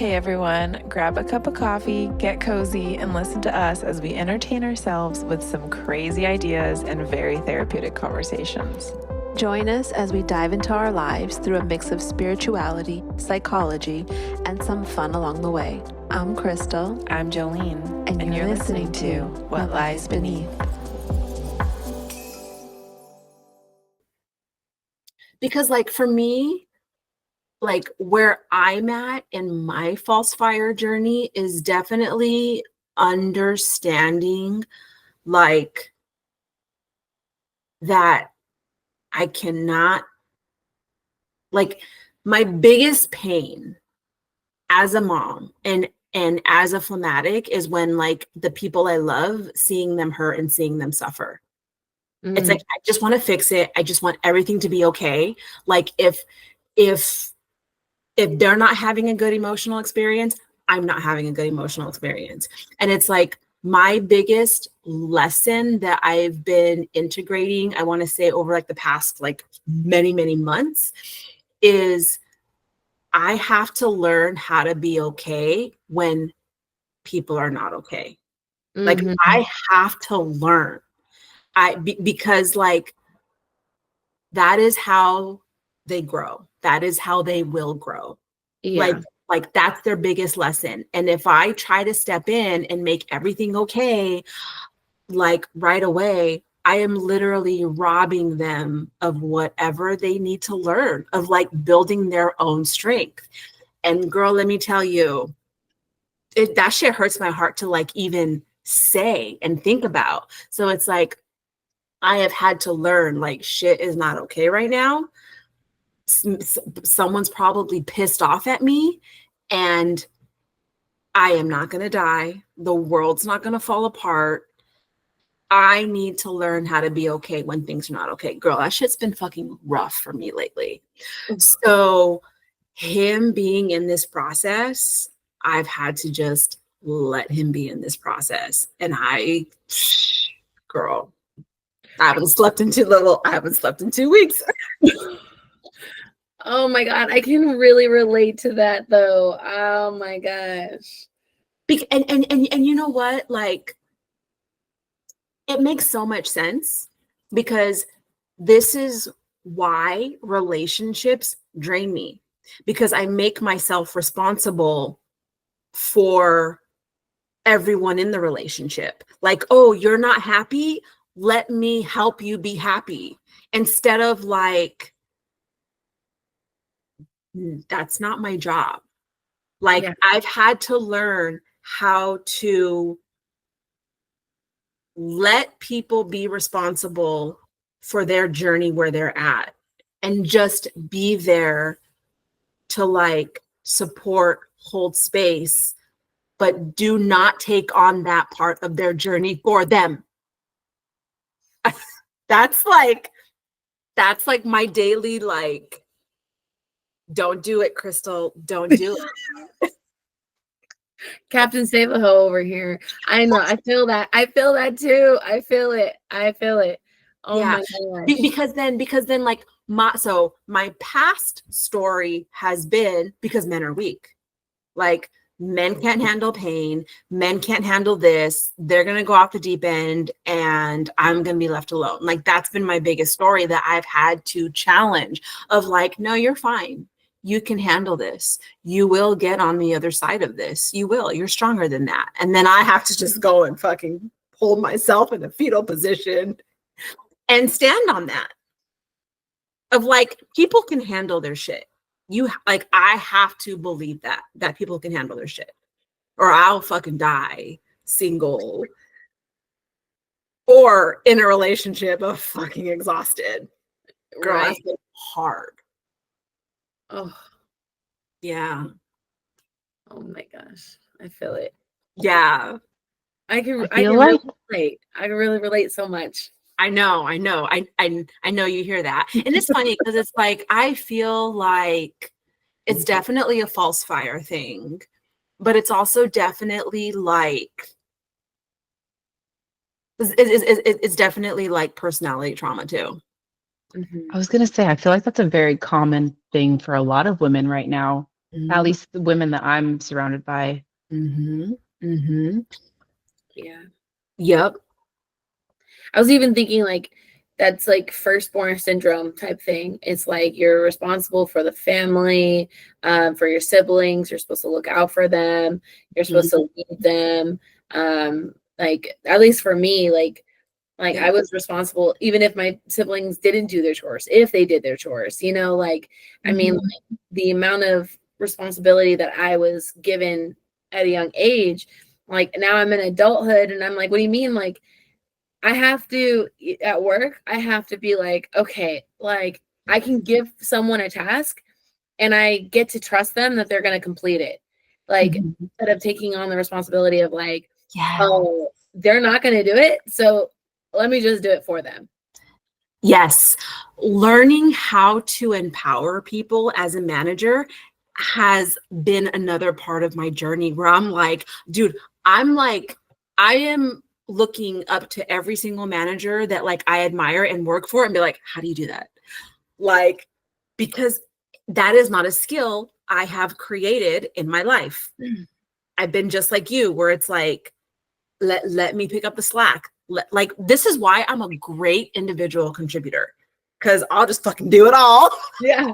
Hey everyone, grab a cup of coffee, get cozy, and listen to us as we entertain ourselves with some crazy ideas and very therapeutic conversations. Join us as we dive into our lives through a mix of spirituality, psychology, and some fun along the way. I'm Crystal. I'm Jolene, and you're listening to What Lies Beneath. Because for me, where I'm at in my false fire journey is definitely understanding that I cannot, my biggest pain as a mom and as a phlegmatic is when the people I love, seeing them hurt and seeing them suffer. It's I just want to fix it. I just want everything to be okay. If they're not having a good emotional experience, I'm not having a good emotional experience. And it's my biggest lesson that I've been integrating, I want to say over the past many, many months, is I have to learn how to be okay when people are not okay. I have to learn. Because that is how they grow. That is how they will grow. Yeah. That's their biggest lesson. And if I try to step in and make everything okay, right away, I am literally robbing them of whatever they need to learn, of building their own strength. And girl, let me tell you, that shit hurts my heart to even say and think about. So it's I have had to learn shit is not okay right now. Someone's probably pissed off at me and I am not going to die. The world's not going to fall apart. I need to learn how to be okay when things are not okay. Girl, that shit's been fucking rough for me lately. So him being in this process, I've had to just let him be in this process. And girl, I haven't slept in 2 weeks. Oh my God. I can really relate to that though. Oh my gosh. And you know what? It makes so much sense because this is why relationships drain me, because I make myself responsible for everyone in the relationship. Oh, you're not happy? Let me help you be happy. Instead of that's not my job. I've had to learn how to let people be responsible for their journey where they're at and just be there to support, hold space, but do not take on that part of their journey for them. That's my daily don't do it, Crystal. Don't do it. Captain Save a Ho over here. I know. I feel that. I feel that too. I feel it. Oh yeah. My gosh. Because then my past story has been because men are weak. Men can't handle pain. Men can't handle this. They're going to go off the deep end and I'm going to be left alone. That's been my biggest story that I've had to challenge of no, you're fine. You can handle this. You will get on the other side of this. You will. You're stronger than that. And then I have to just go and fucking hold myself in a fetal position and stand on that. Of people can handle their shit. I have to believe that people can handle their shit, or I'll fucking die single or in a relationship of fucking exhausted. Girl, right. That's been hard. Oh, yeah. Oh my gosh. I feel it. Yeah. I can really relate. I can really relate so much. I know. I know you hear that. And it's funny because it's I feel like it's definitely a false fire thing, but it's also definitely it's definitely personality trauma too. I was going to say, I feel like that's a very common thing for a lot of women right now. At least the women that I'm surrounded by. Yeah. Yep. I was even thinking like that's like firstborn syndrome type thing. It's like you're responsible for the family, for your siblings. You're supposed to look out for them. You're supposed to lead them. Like at least for me, like I was responsible, even if my siblings didn't do their chores, if they did their chores, you know, like, I mean, like, the amount of responsibility that I was given at a young age, like now I'm in adulthood and I'm like, what do you mean? Like, I have to, at work, I have to be like, okay, like I can give someone a task and I get to trust them that they're going to complete it. Like, instead of taking on the responsibility of like, oh, they're not going to do it. So let me just do it for them. Yes. Learning how to empower people as a manager has been another part of my journey where I'm like, dude, I am looking up to every single manager that like I admire and work for and be like, how do you do that? Like, because that is not a skill I have created in my life. I've been just like you, where it's like, let me pick up the slack. Like, this is why I'm a great individual contributor, because I'll just fucking do it all. Yeah.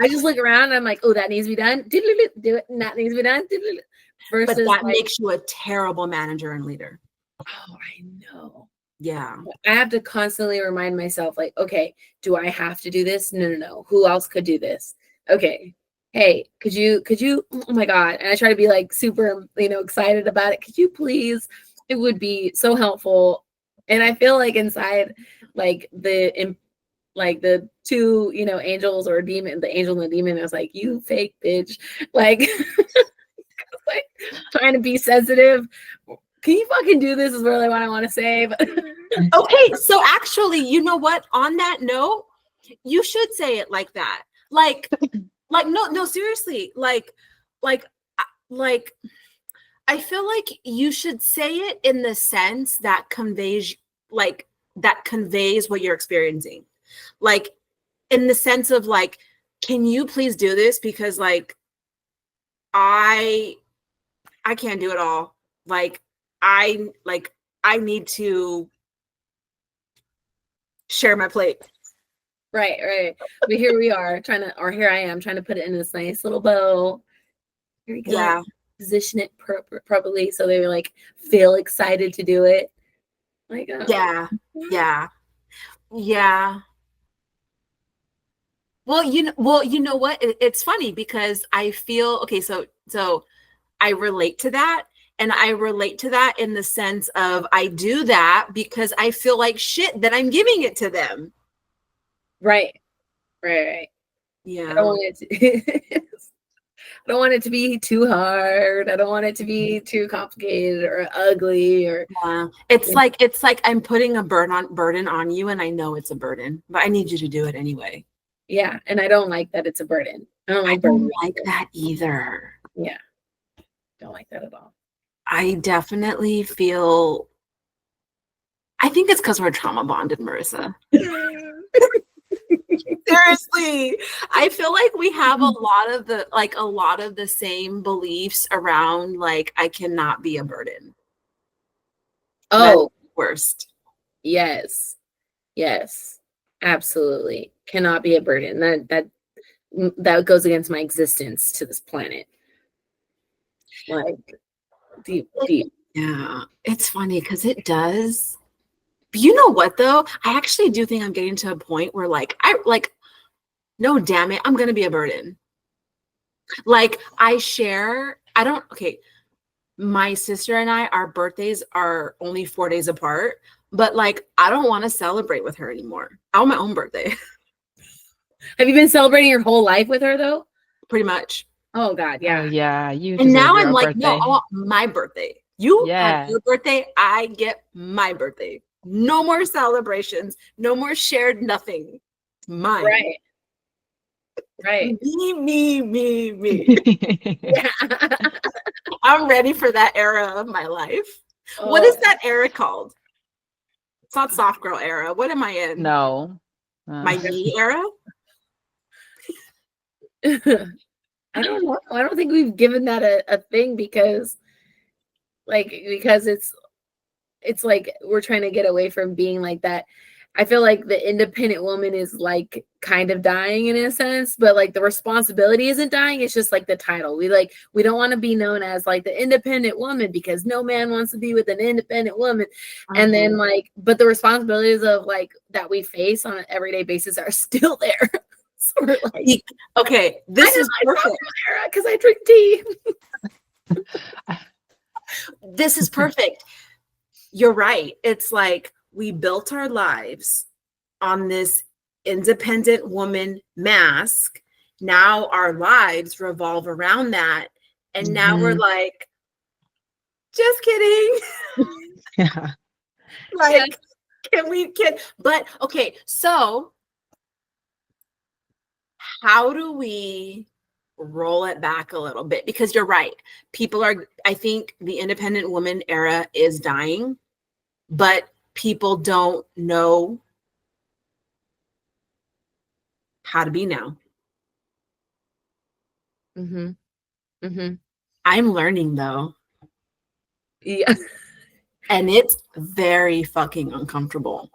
I just look around and I'm like, oh, that needs to be done. Do it. And that needs to be done. Versus, but that makes you a terrible manager and leader. Oh, I know. Yeah. I have to constantly remind myself, like, okay, do I have to do this? No. Who else could do this? Okay. Hey, could you, oh my God. And I try to be like super, excited about it. Could you please? It would be so helpful. And I feel like inside, like the two, angels or demon, the angel and the demon, I was like, you fake bitch. Like, like trying to be sensitive. Can you fucking do this is really what I want to say. But okay, so actually, you know what? On that note, you should say it like that. Like no, seriously. Like I feel like you should say it in the sense that conveys what you're experiencing. Like in the sense of like, can you please do this? Because like I can't do it all. Like I need to share my plate. Right. But here we are here I am trying to put it in this nice little bow. Here we go. Yeah. Position it properly so they like feel excited to do it. Like, yeah. Well, you know what? It's funny because I feel okay. So I relate to that. And I relate to that in the sense of I do that because I feel like shit that I'm giving it to them. Right. Yeah. I don't want it to be too hard. I don't want it to be too complicated or ugly or it's like I'm putting a burden on you and I know it's a burden, but I need you to do it anyway. Yeah. And I don't like that it's a burden. I don't like that either. Yeah. Don't like that at all. I definitely feel, I think it's because we're trauma bonded, Marissa. Seriously, I feel like we have a lot of the same beliefs around like I cannot be a burden. Oh, worst. Yes, absolutely. Cannot be a burden. That goes against my existence to this planet. Like deep. Yeah, it's funny because it does. But you know what though? I actually do think I'm getting to a point where no, damn it, I'm gonna be a burden. Like my sister and our birthdays are only 4 days apart, but like I don't want to celebrate with her anymore. I want my own birthday. Have you been celebrating your whole life with her though? Pretty much. Oh God, yeah. Yeah, you. And now I'm like, no, I want my birthday. You have your birthday, I get my birthday. No more celebrations, no more shared nothing. Mine. Right. Me. Yeah. I'm ready for that era of my life. Oh. What is that era called? It's not soft girl era. What am I in? No. My me era? I don't know. I don't think we've given that a thing because it's like we're trying to get away from being like that. I feel like the independent woman is like kind of dying in a sense, but like the responsibility isn't dying. It's just like the title. We don't want to be known as like the independent woman because no man wants to be with an independent woman. And then like, but the responsibilities of like that we face on an everyday basis are still there. So we're like, okay, this is perfect because I drink tea. This is perfect. You're right. It's like we built our lives on this independent woman mask. Now our lives revolve around that. And now we're like, just kidding. Yeah. Like, but okay, so how do we roll it back a little bit? Because you're right. I think the independent woman era is dying, but people don't know how to be now. I'm learning though. Yeah. And it's very fucking uncomfortable.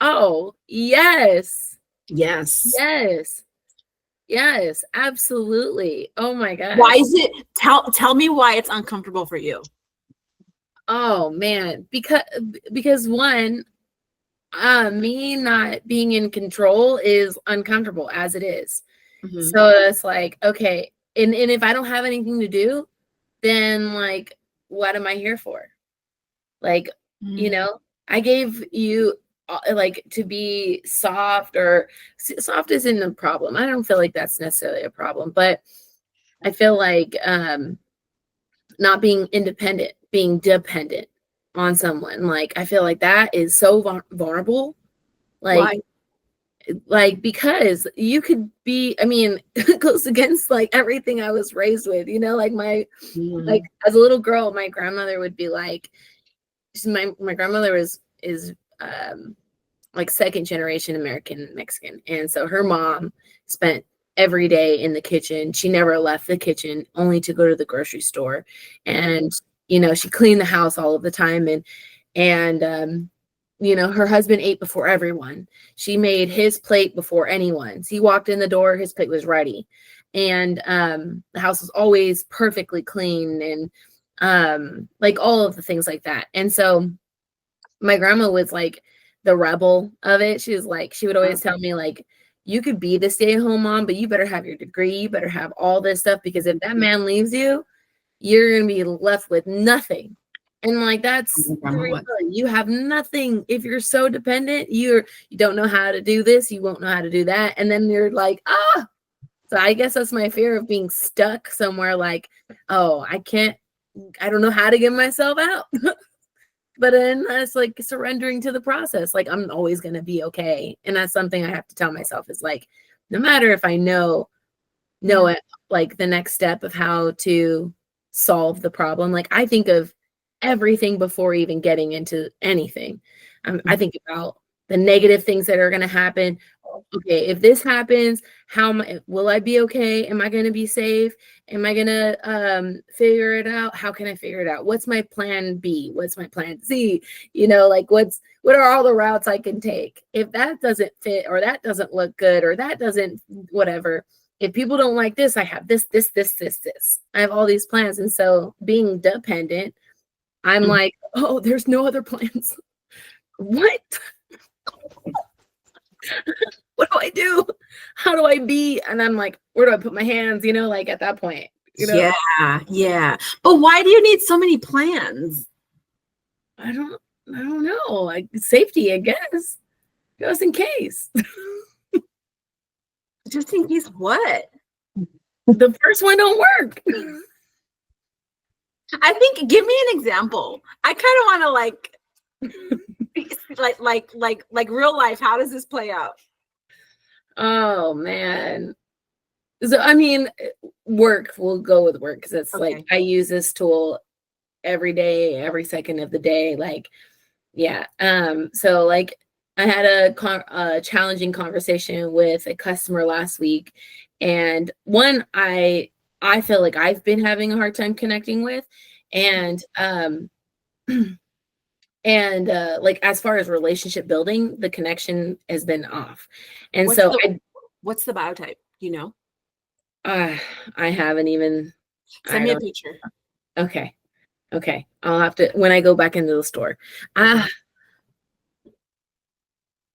Oh, yes. Yes. Yes, absolutely. Oh my God. Why is it? Tell me why it's uncomfortable for you. Oh man, because one, me not being in control is uncomfortable as it is. So it's like, okay, and if I don't have anything to do, then like, what am I here for? Like, I gave you like to be soft, or soft isn't a problem. I don't feel like that's necessarily a problem, but I feel like not being independent, being dependent on someone, like I feel like that is so vulnerable. Like, Why? Because you could be, I mean, it goes against like everything I was raised with, like like as a little girl, my grandmother would be like, my grandmother is like second generation American Mexican. And so her mom spent every day in the kitchen. She never left the kitchen, only to go to the grocery store. And, she cleaned the house all of the time. And her husband ate before everyone. She made his plate before anyone's. He walked in the door, his plate was ready. And the house was always perfectly clean, and like all of the things like that. And so my grandma was like the rebel of it. She was like, she would always tell me like, you could be the stay-at-home mom, but you better have your degree, you better have all this stuff, because if that man leaves you, you're gonna be left with nothing. And like, that's the reality. You have nothing. If you're so dependent, you don't know how to do this, you won't know how to do that, and then you're like, so I guess that's my fear of being stuck somewhere, like, oh, I don't know how to get myself out. But then that's like surrendering to the process. Like, I'm always going to be okay. And that's something I have to tell myself, is like, no matter if I know it, like the next step of how to solve the problem. Like, I think of everything before even getting into anything. I think about the negative things that are going to happen. Okay, if this happens, will I be okay? Am I going to be safe? Am I going to figure it out? How can I figure it out? What's my plan B? What's my plan C? Like, what are all the routes I can take? If that doesn't fit, or that doesn't look good, or that doesn't, whatever. If people don't like this, I have this. I have all these plans. And so being dependent, I'm like, oh, there's no other plans. What? What do I do? How do I be? And I'm like, where do I put my hands? Like at that point, Yeah. But why do you need so many plans? I don't know. Like, safety, I guess. Just in case. Just in case what? The first one don't work. I think, give me an example. I kind of want to like real life. How does this play out? Oh man. So I mean, work, we'll go with work, because it's like I use this tool every day, every second of the day. Like, yeah. So like I had a challenging conversation with a customer last week, and one, I I feel like I've been having a hard time connecting with. And like as far as relationship building, the connection has been off. And What's the biotype? You know? I haven't even. Send me a picture. Okay. I'll have to when I go back into the store.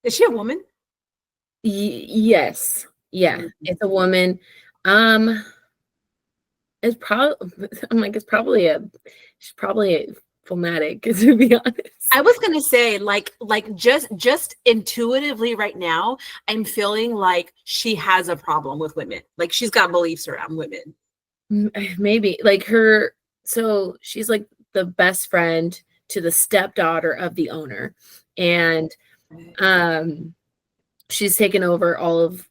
Is she a woman? Yes. Yeah, it's a woman. It's probably I'm like she's probably a phlegmatic, to be honest. I was gonna say, like just intuitively right now, I'm feeling like she has a problem with women. Like she's got beliefs around women. Maybe like her. So she's like the best friend to the stepdaughter of the owner, and she's taken over all of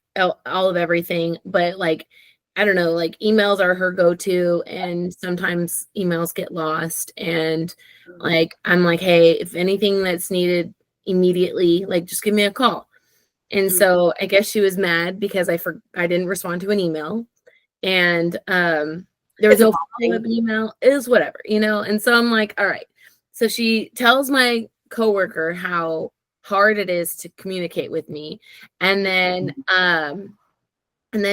everything. But like, I don't know, like emails are her go-to, and sometimes emails get lost. And like, I'm like, hey, if anything that's needed immediately, like just give me a call. And so I guess she was mad because I didn't respond to an email, and there was no follow-up email. It was whatever, you know. And so I'm like, all right. So she tells my coworker how hard it is to communicate with me, and then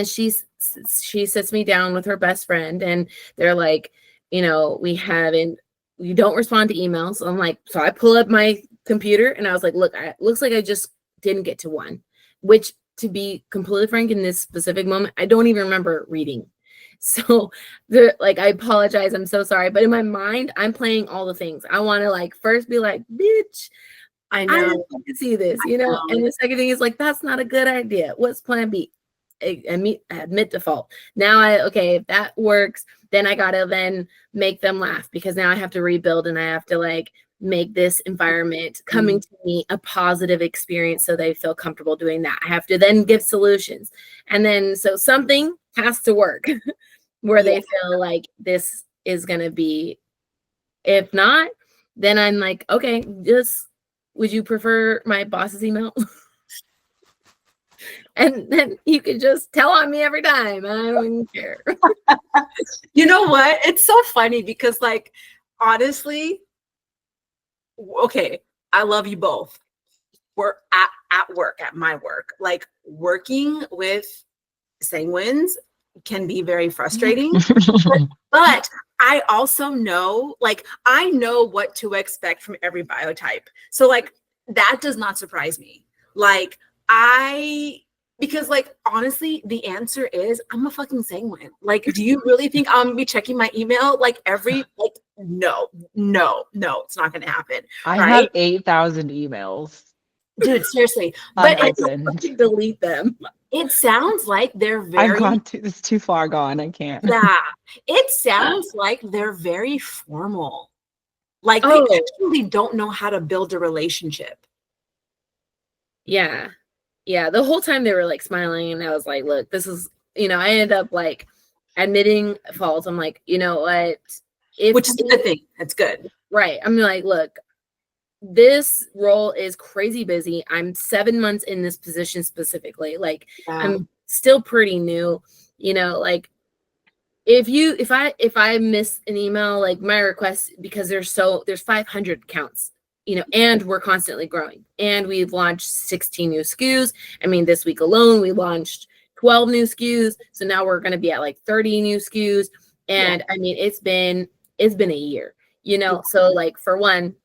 she sits me down with her best friend, and they're like, you know, you don't respond to emails. So I'm like, so I pull up my computer and I was like, look, it looks like I just didn't get to one, which, to be completely frank, in this specific moment, I don't even remember reading. So they're like, I apologize, I'm so sorry. But in my mind, I'm playing all the things. I want to like first be like, bitch, I know. I didn't want to see this, you know? And the second thing is like, that's not a good idea. What's plan B? Admit default. Now if that works, then I gotta then make them laugh, because now I have to rebuild, and I have to like make this environment coming to me a positive experience, so they feel comfortable doing that. I have to then give solutions, and then so something has to work where they feel like this is gonna be. If not, then I'm like, okay, just would you prefer my boss's email? And then you could just tell on me every time. I don't even care. You know what? It's so funny because, like, honestly, okay, I love you both. We're at work, at my work. Like, working with sanguines can be very frustrating. But I also know, like, I know what to expect from every biotype. So, like, that does not surprise me. Like, because like, honestly, the answer is I'm a fucking sanguine. Like, do you really think I'm gonna be checking my email like no, it's not gonna happen. I have 8,000 emails. Dude, seriously. But delete them. It sounds like they're very it's too far gone. I can't. Yeah. It sounds like they're very formal. Like they actually don't know how to build a relationship. Yeah. Yeah, the whole time they were like smiling, and I was like, look, this is, you know, I ended up like admitting fault. I'm like, you know what? Which is a good thing. That's good. Right. I'm like, look, this role is crazy busy. I'm 7 months in this position specifically. Like, I'm still pretty new, you know, like if I miss an email, like my request, because there's 500 accounts, you know, and we're constantly growing, and we've launched 16 new SKUs. I mean, this week alone, we launched 12 new SKUs. So now we're going to be at like 30 new SKUs. And I mean, it's been a year, you know? So like, for one,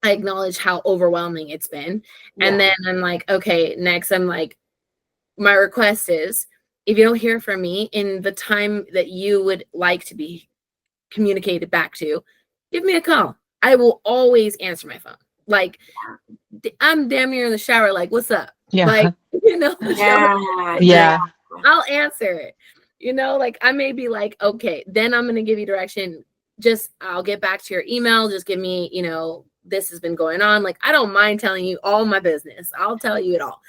I acknowledge how overwhelming it's been. And then I'm like, okay, next I'm like, my request is, if you don't hear from me in the time that you would like to be communicated back to, give me a call. I will always answer my phone. Like, I'm damn near in the shower. Like, what's up? Yeah. Like, you know, yeah. I'll answer it. You know, like I may be like, okay, then I'm going to give you direction. Just, I'll get back to your email. Just give me, you know, this has been going on. Like, I don't mind telling you all my business. I'll tell you it all.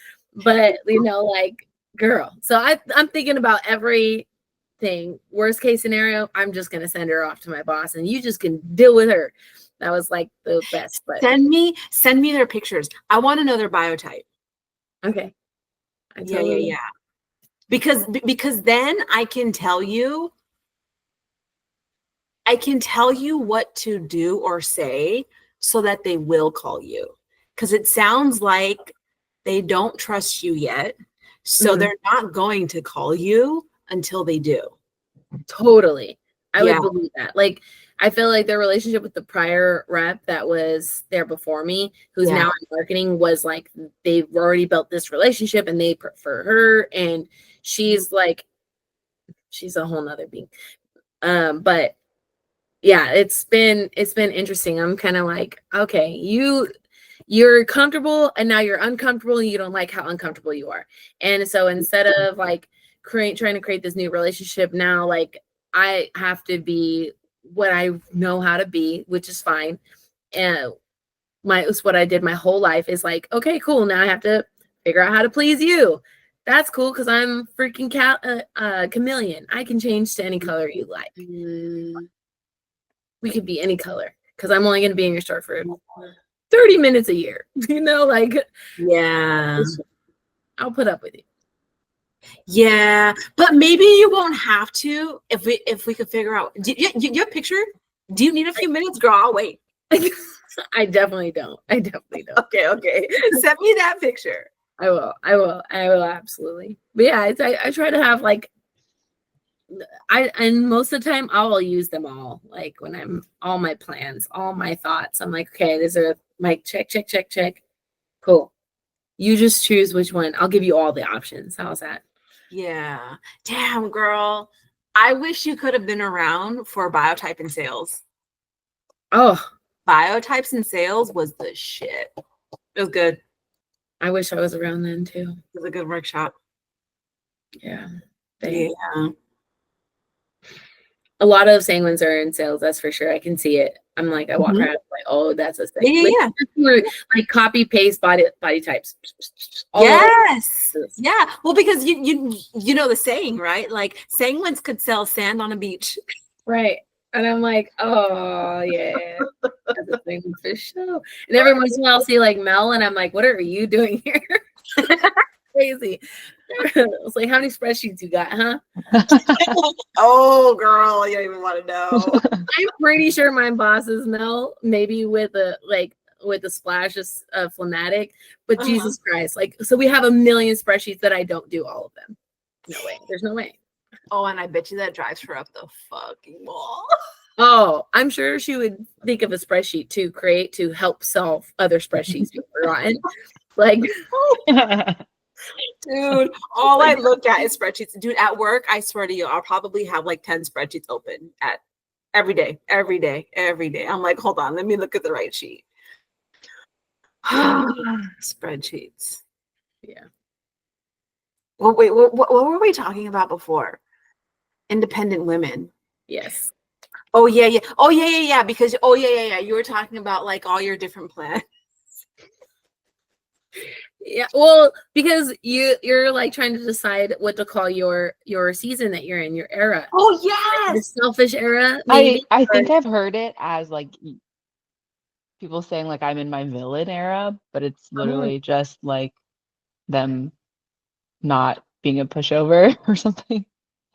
But, you know, like, girl. So I'm thinking about everything. Worst case scenario, I'm just going to send her off to my boss, and you just can deal with her. That was like the best. But send me their pictures. I want to know their biotype. Okay. Yeah. Because then I can tell you I can tell you what to do or say so that they will call you. Because it sounds like they don't trust you yet. So they're not going to call you until they do. Totally. I Yeah. would believe that. Like, I feel like their relationship with the prior rep that was there before me, who's Yeah. now in marketing, was like they've already built this relationship and they prefer her. And she's like, she's a whole nother being. But yeah, it's been interesting. I'm kind of like, okay, you're comfortable and now you're uncomfortable and you don't like how uncomfortable you are. And so instead of like trying to create this new relationship, now like I have to be what I know how to be, which is fine. And it's what I did my whole life is like, okay, cool. Now I have to figure out how to please you. That's cool because I'm freaking chameleon. I can change to any color you like. We could be any color because I'm only going to be in your store for 30 minutes a year. You know, like, Yeah. I'll put up with you. Yeah. But maybe you won't have to if we could figure out. Do you have a picture? Do you need a few minutes, girl? I'll wait. I definitely don't. Okay. Send me that picture. I will absolutely. But yeah, I try to have like, and most of the time I'll use them all. Like when I'm all my plans, all my thoughts, I'm like, okay, these are my check. Cool. You just choose which one. I'll give you all the options. How's that? Yeah. Damn, girl. I wish you could have been around for biotype and sales. Oh, Biotypes and sales was the shit. It was good. I wish I was around then too. It was a good workshop. Yeah. Yeah. A lot of sanguines are in sales, that's for sure. I can see it. I'm like, I walk around like, oh, that's a thing. Yeah. Like copy paste body types. Yes. Yeah. Well, because you know the saying, right? Like sanguines could sell sand on a beach. Right. And I'm like, oh yeah, that's a thing for sure. And every once in a while I'll see like Mel and I'm like, what are you doing here? Crazy. It's like, how many spreadsheets you got, huh? Oh, girl, you don't even want to know. I'm pretty sure my boss is Mel, maybe with a splash of phlegmatic, but Jesus Christ, like, so we have a million spreadsheets that I don't do all of them. No way. There's no way. Oh, and I bet you that drives her up the fucking wall. Oh, I'm sure she would think of a spreadsheet to create to help solve other spreadsheets you've forgotten. Like, dude, all I look at is spreadsheets. Dude, at work, I swear to you, I'll probably have like 10 spreadsheets open at every day. I'm like, hold on, let me look at the right sheet. Spreadsheets. Yeah. Well, wait, what were we talking about before? Independent women. Yes. Oh yeah. Oh yeah. Because you were talking about like all your different plans. Yeah, well, because you're like trying to decide what to call your season that you're in, your era. Oh yes, the selfish era. Maybe, I think I've heard it as like people saying like I'm in my villain era, but it's literally just like them not being a pushover or something.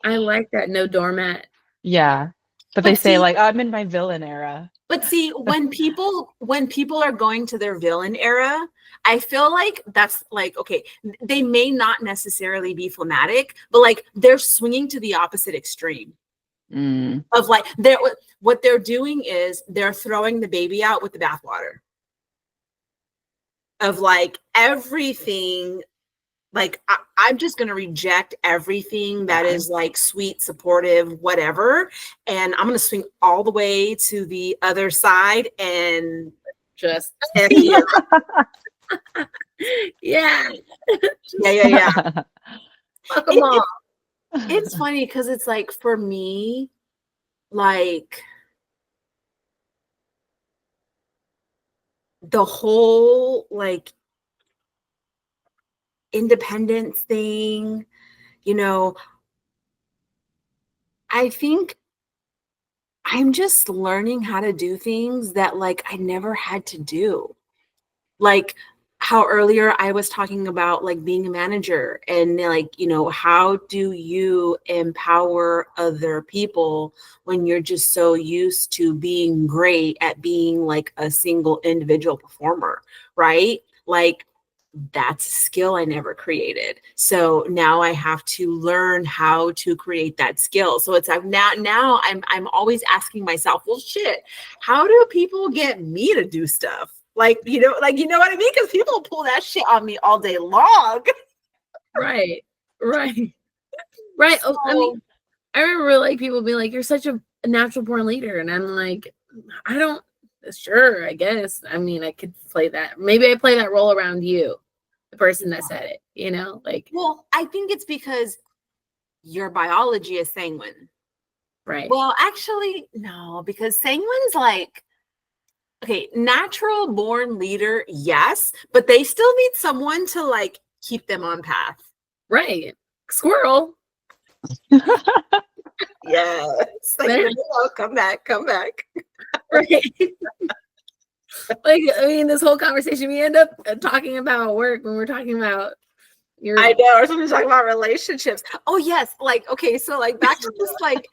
I like that. No doormat. Yeah, but they say like I'm in my villain era. But see, when people are going to their villain era, I feel like that's like, okay, they may not necessarily be phlegmatic, but like they're swinging to the opposite extreme of like what they're doing is they're throwing the baby out with the bathwater of like everything. Like I'm just gonna reject everything that is like sweet, supportive, whatever, and I'm gonna swing all the way to the other side and just yeah. Yeah. It's funny because it's like for me, like the whole like independence thing, you know, I think I'm just learning how to do things that like I never had to do. Like how earlier I was talking about like being a manager and like, you know, how do you empower other people when you're just so used to being great at being like a single individual performer, right? Like that's a skill I never created. So now I have to learn how to create that skill. So it's like now I'm always asking myself, well, shit, how do people get me to do stuff? Like, you know what I mean? Because people pull that shit on me all day long. Right. Oh, I mean, I remember like people being like, "You're such a natural born leader," and I'm like, I don't. Sure, I guess. I mean, I could play that. Maybe I play that role around you, the person that said it. You know, like. Well, I think it's because your biology is sanguine. Right. Well, actually, no, because sanguine's like, okay, natural born leader, yes, but they still need someone to like keep them on path. Right. Squirrel. Yes. Like, no, come back. Right. Like, I mean, this whole conversation, we end up talking about work when we're talking about your. I know, or something talking about relationships. Oh, yes. Like, okay, so like back to this, like.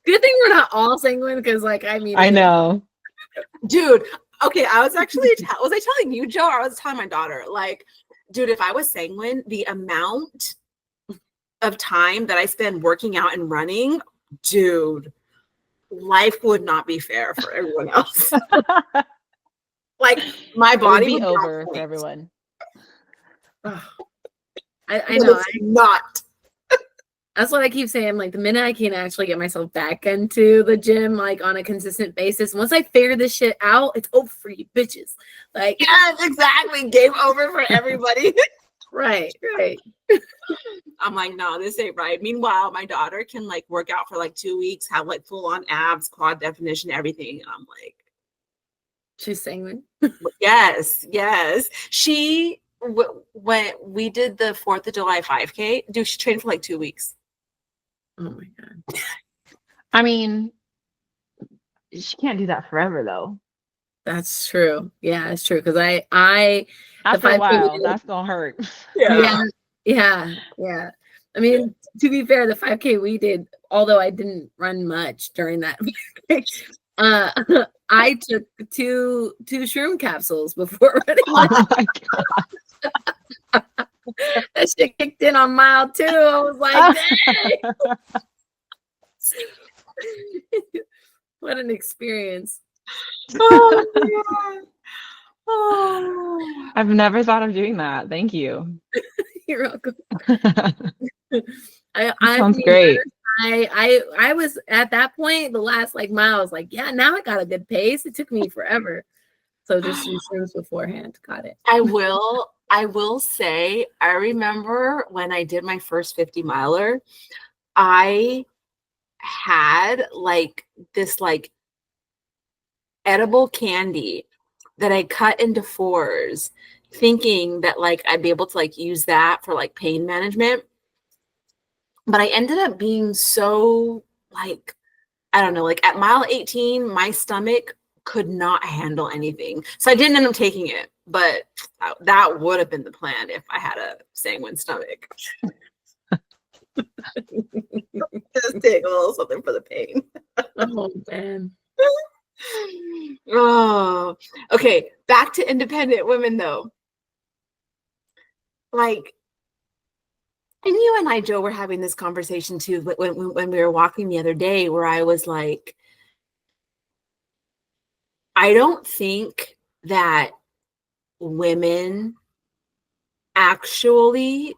Good thing we're not all sanguine because, like, I mean, I know. Dude, okay, I was actually, was I telling you, Joe, or I was telling my daughter, like, dude, if I was sanguine, the amount of time that I spend working out and running, dude, life would not be fair for everyone else. Like, my body would be would over for everyone. I know. It's not. That's what I keep saying. Like, the minute I can actually get myself back into the gym, like on a consistent basis, once I figure this shit out, it's over for you bitches. Like, yes, exactly. Game over for everybody. Right. I'm like, no, this ain't right. Meanwhile, my daughter can like work out for like 2 weeks, have like full on abs, quad definition, everything. And I'm like, she's sanguine. yes. She, when we did the 4th of July 5K, dude, she trained for like 2 weeks. Oh my God. I mean, she can't do that forever though. That's true. Yeah, it's true. Because I after a while, that's gonna hurt. Yeah. I mean, to be fair, the 5K we did, although I didn't run much during that, I took two shroom capsules before running. Oh my God. That shit kicked in on mile 2. I was like, dang. What an experience. Oh my God. Oh. I've never thought of doing that. Thank you. You're welcome. Sounds great. I was at that point, the last like mile, I was like, yeah, now I got a good pace. It took me forever. So just some shrooms beforehand. Got it. I will say, I remember when I did my first 50 miler, I had like this like edible candy that I cut into 4s, thinking that like I'd be able to like use that for like pain management. But I ended up being so like, I don't know, like at mile 18, my stomach could not handle anything. So I didn't end up taking it, but that would have been the plan if I had a sanguine stomach. Just take a little something for the pain. Oh man. Oh, okay. Back to independent women though. Like, and you and I, Joe, were having this conversation too when we were walking the other day, where I was like, I don't think that women actually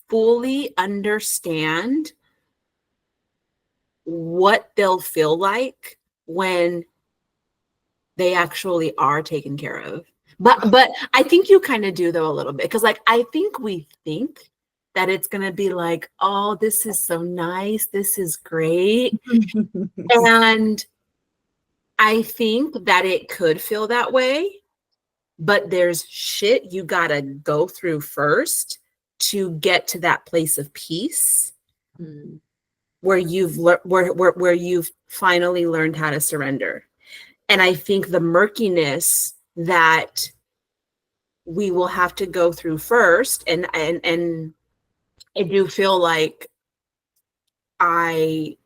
fully understand what they'll feel like when they actually are taken care of. But I think you kind of do though a little bit, because like I think we think that it's gonna be like, oh, this is so nice, this is great. And I think that it could feel that way, but there's shit you gotta go through first to get to that place of peace where you've finally learned how to surrender. And I think the murkiness that we will have to go through first. And I do feel like I'm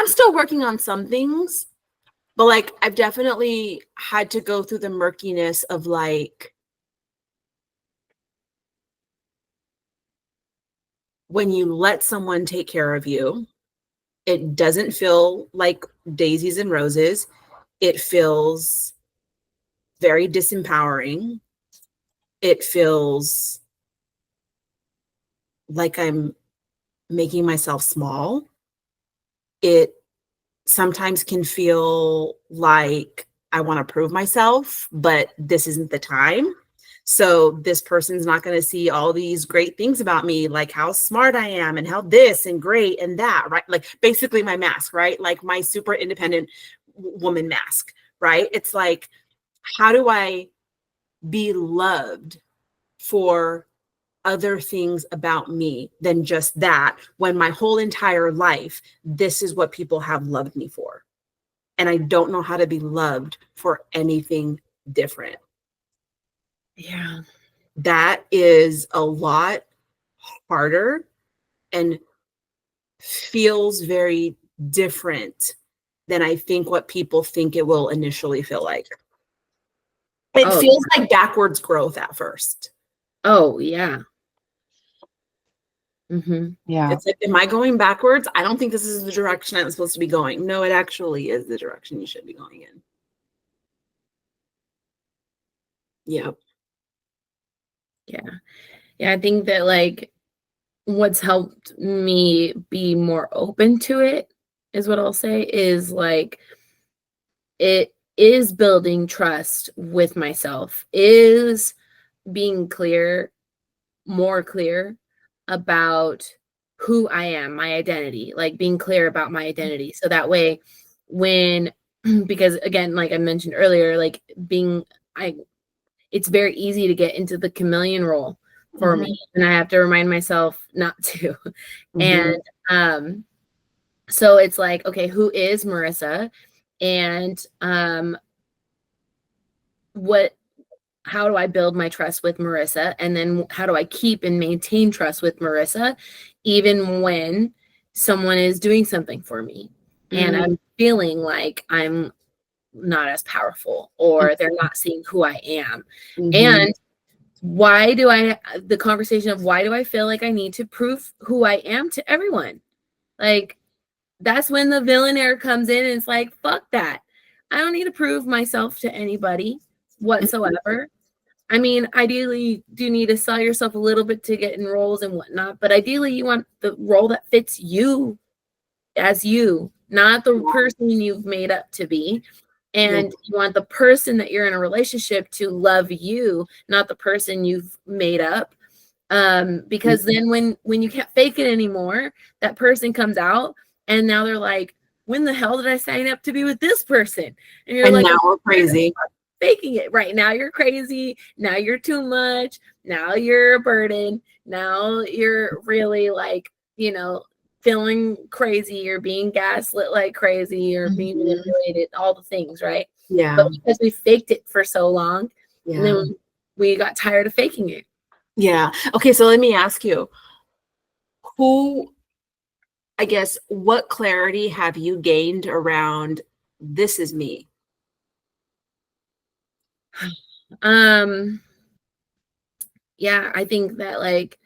still working on some things, but like I've definitely had to go through the murkiness of like when you let someone take care of you, it doesn't feel like daisies and roses. It feels very disempowering. It feels like I'm making myself small. It sometimes can feel like I want to prove myself, but this isn't the time. So this person's not going to see all these great things about me, like how smart I am and how this and great and that, right? Like basically my mask, right? Like my super independent woman mask, right? It's like, how do I be loved for other things about me than just that, when my whole entire life, this is what people have loved me for? And I don't know how to be loved for anything different. Yeah. That is a lot harder and feels very different than I think what people think it will initially feel like. It feels like backwards growth at first. Oh, yeah. Yeah. It's like, am I going backwards? I don't think this is the direction I'm supposed to be going. No, it actually is the direction you should be going in. Yep. Yeah. Yeah. I think that like what's helped me be more open to it is what I'll say is like it is building trust with myself, is being more clear about who I am, my identity, like being clear about my identity. So that way when, because again, like I mentioned earlier, like it's very easy to get into the chameleon role for me. And I have to remind myself not to. And so it's like, okay, who is Marissa? And how do I build my trust with Marissa? And then how do I keep and maintain trust with Marissa, even when someone is doing something for me and I'm feeling like I'm not as powerful or they're not seeing who I am. And the conversation of why do I feel like I need to prove who I am to everyone? Like, that's when the villainaire comes in and it's like, fuck that. I don't need to prove myself to anybody whatsoever. I mean, ideally, you do need to sell yourself a little bit to get in roles and whatnot, but ideally, you want the role that fits you as you, not the person you've made up to be. And you want the person that you're in a relationship to love you, not the person you've made up. Because then when you can't fake it anymore, that person comes out and now they're like, when the hell did I sign up to be with this person? And you're like, now we're crazy. Faking it right now. You're crazy. Now you're too much. Now you're a burden. Now you're really like, feeling crazy. You're being gaslit like crazy. You're being manipulated, all the things, right? Yeah. But because we faked it for so long, and then we got tired of faking it. Yeah. Okay, so let me ask you, what clarity have you gained around this is me? Yeah, I think that like,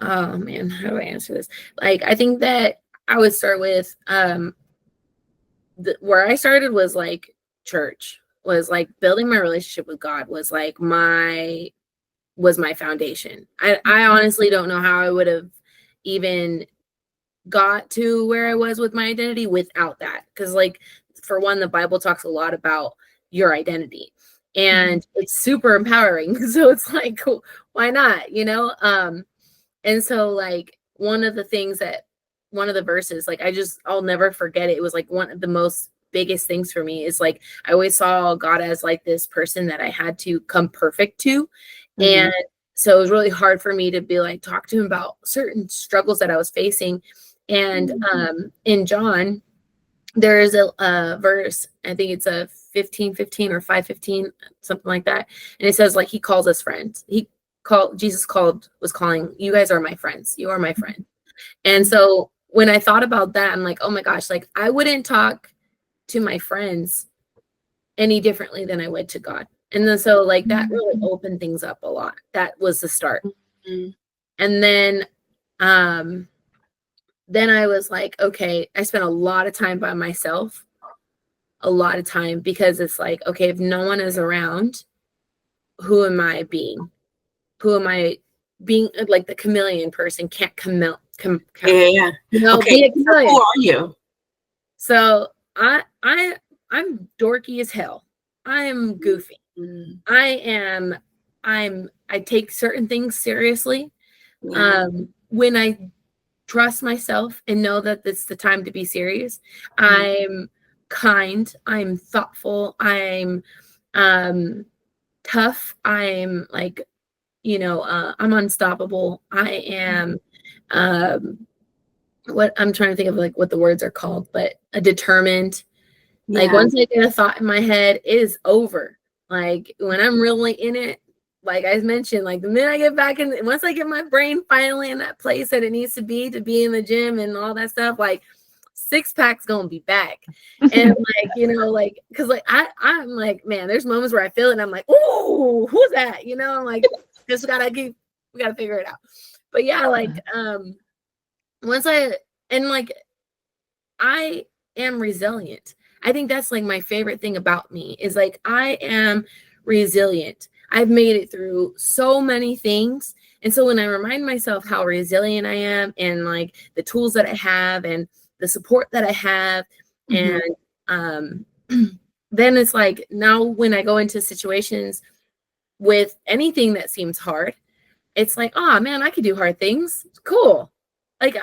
oh man, how do I answer this? Like, I think that I would start with where I started was like church, was like building my relationship with God was like my foundation. I honestly don't know how I would have even got to where I was with my identity without that. Because like, for one, the Bible talks a lot about your identity and it's super empowering. So it's like, why not, and so like one of the verses, like I'll never forget it. It was like one of the most biggest things for me is like, I always saw God as like this person that I had to come perfect to. And so it was really hard for me to be like, talk to him about certain struggles that I was facing. And in John, there is a verse, I think it's a 15:15 or 5:15, something like that. And it says like he calls us friends. Jesus was calling, you guys are my friends. You are my friend. And so when I thought about that, I'm like, oh my gosh, like I wouldn't talk to my friends any differently than I would to God. And then so like that really opened things up a lot. That was the start. Mm-hmm. And then I was like, okay, I spent a lot of time by myself, a lot of time, because it's like, okay, if no one is around, who am I being? Who am I being? Like the chameleon person can't Yeah. you know, Okay. be a chameleon. Who are you? So I'm dorky as hell. I'm goofy. Mm. I take certain things seriously. Yeah. When I trust myself and know that it's the time to be serious, I'm kind, I'm thoughtful, I'm tough, I'm like, I'm unstoppable. I am what I'm trying to think of, like what the words are called, but determined. Like once I get a thought in my head, it is over. Like when I'm really in it, like I mentioned, like the minute I get back in, once I get my brain finally in that place that it needs to be in the gym and all that stuff, like 6-pack's gonna be back. And like, like, cause like I'm like, man, there's moments where I feel it and I'm like, ooh, who's that? I'm like, we gotta figure it out. But yeah, like I am resilient. I think that's like my favorite thing about me is like I am resilient. I've made it through so many things. And so when I remind myself how resilient I am and like the tools that I have and the support that I have, and then it's like now when I go into situations with anything that seems hard, it's like, oh man, I could do hard things. Cool. Like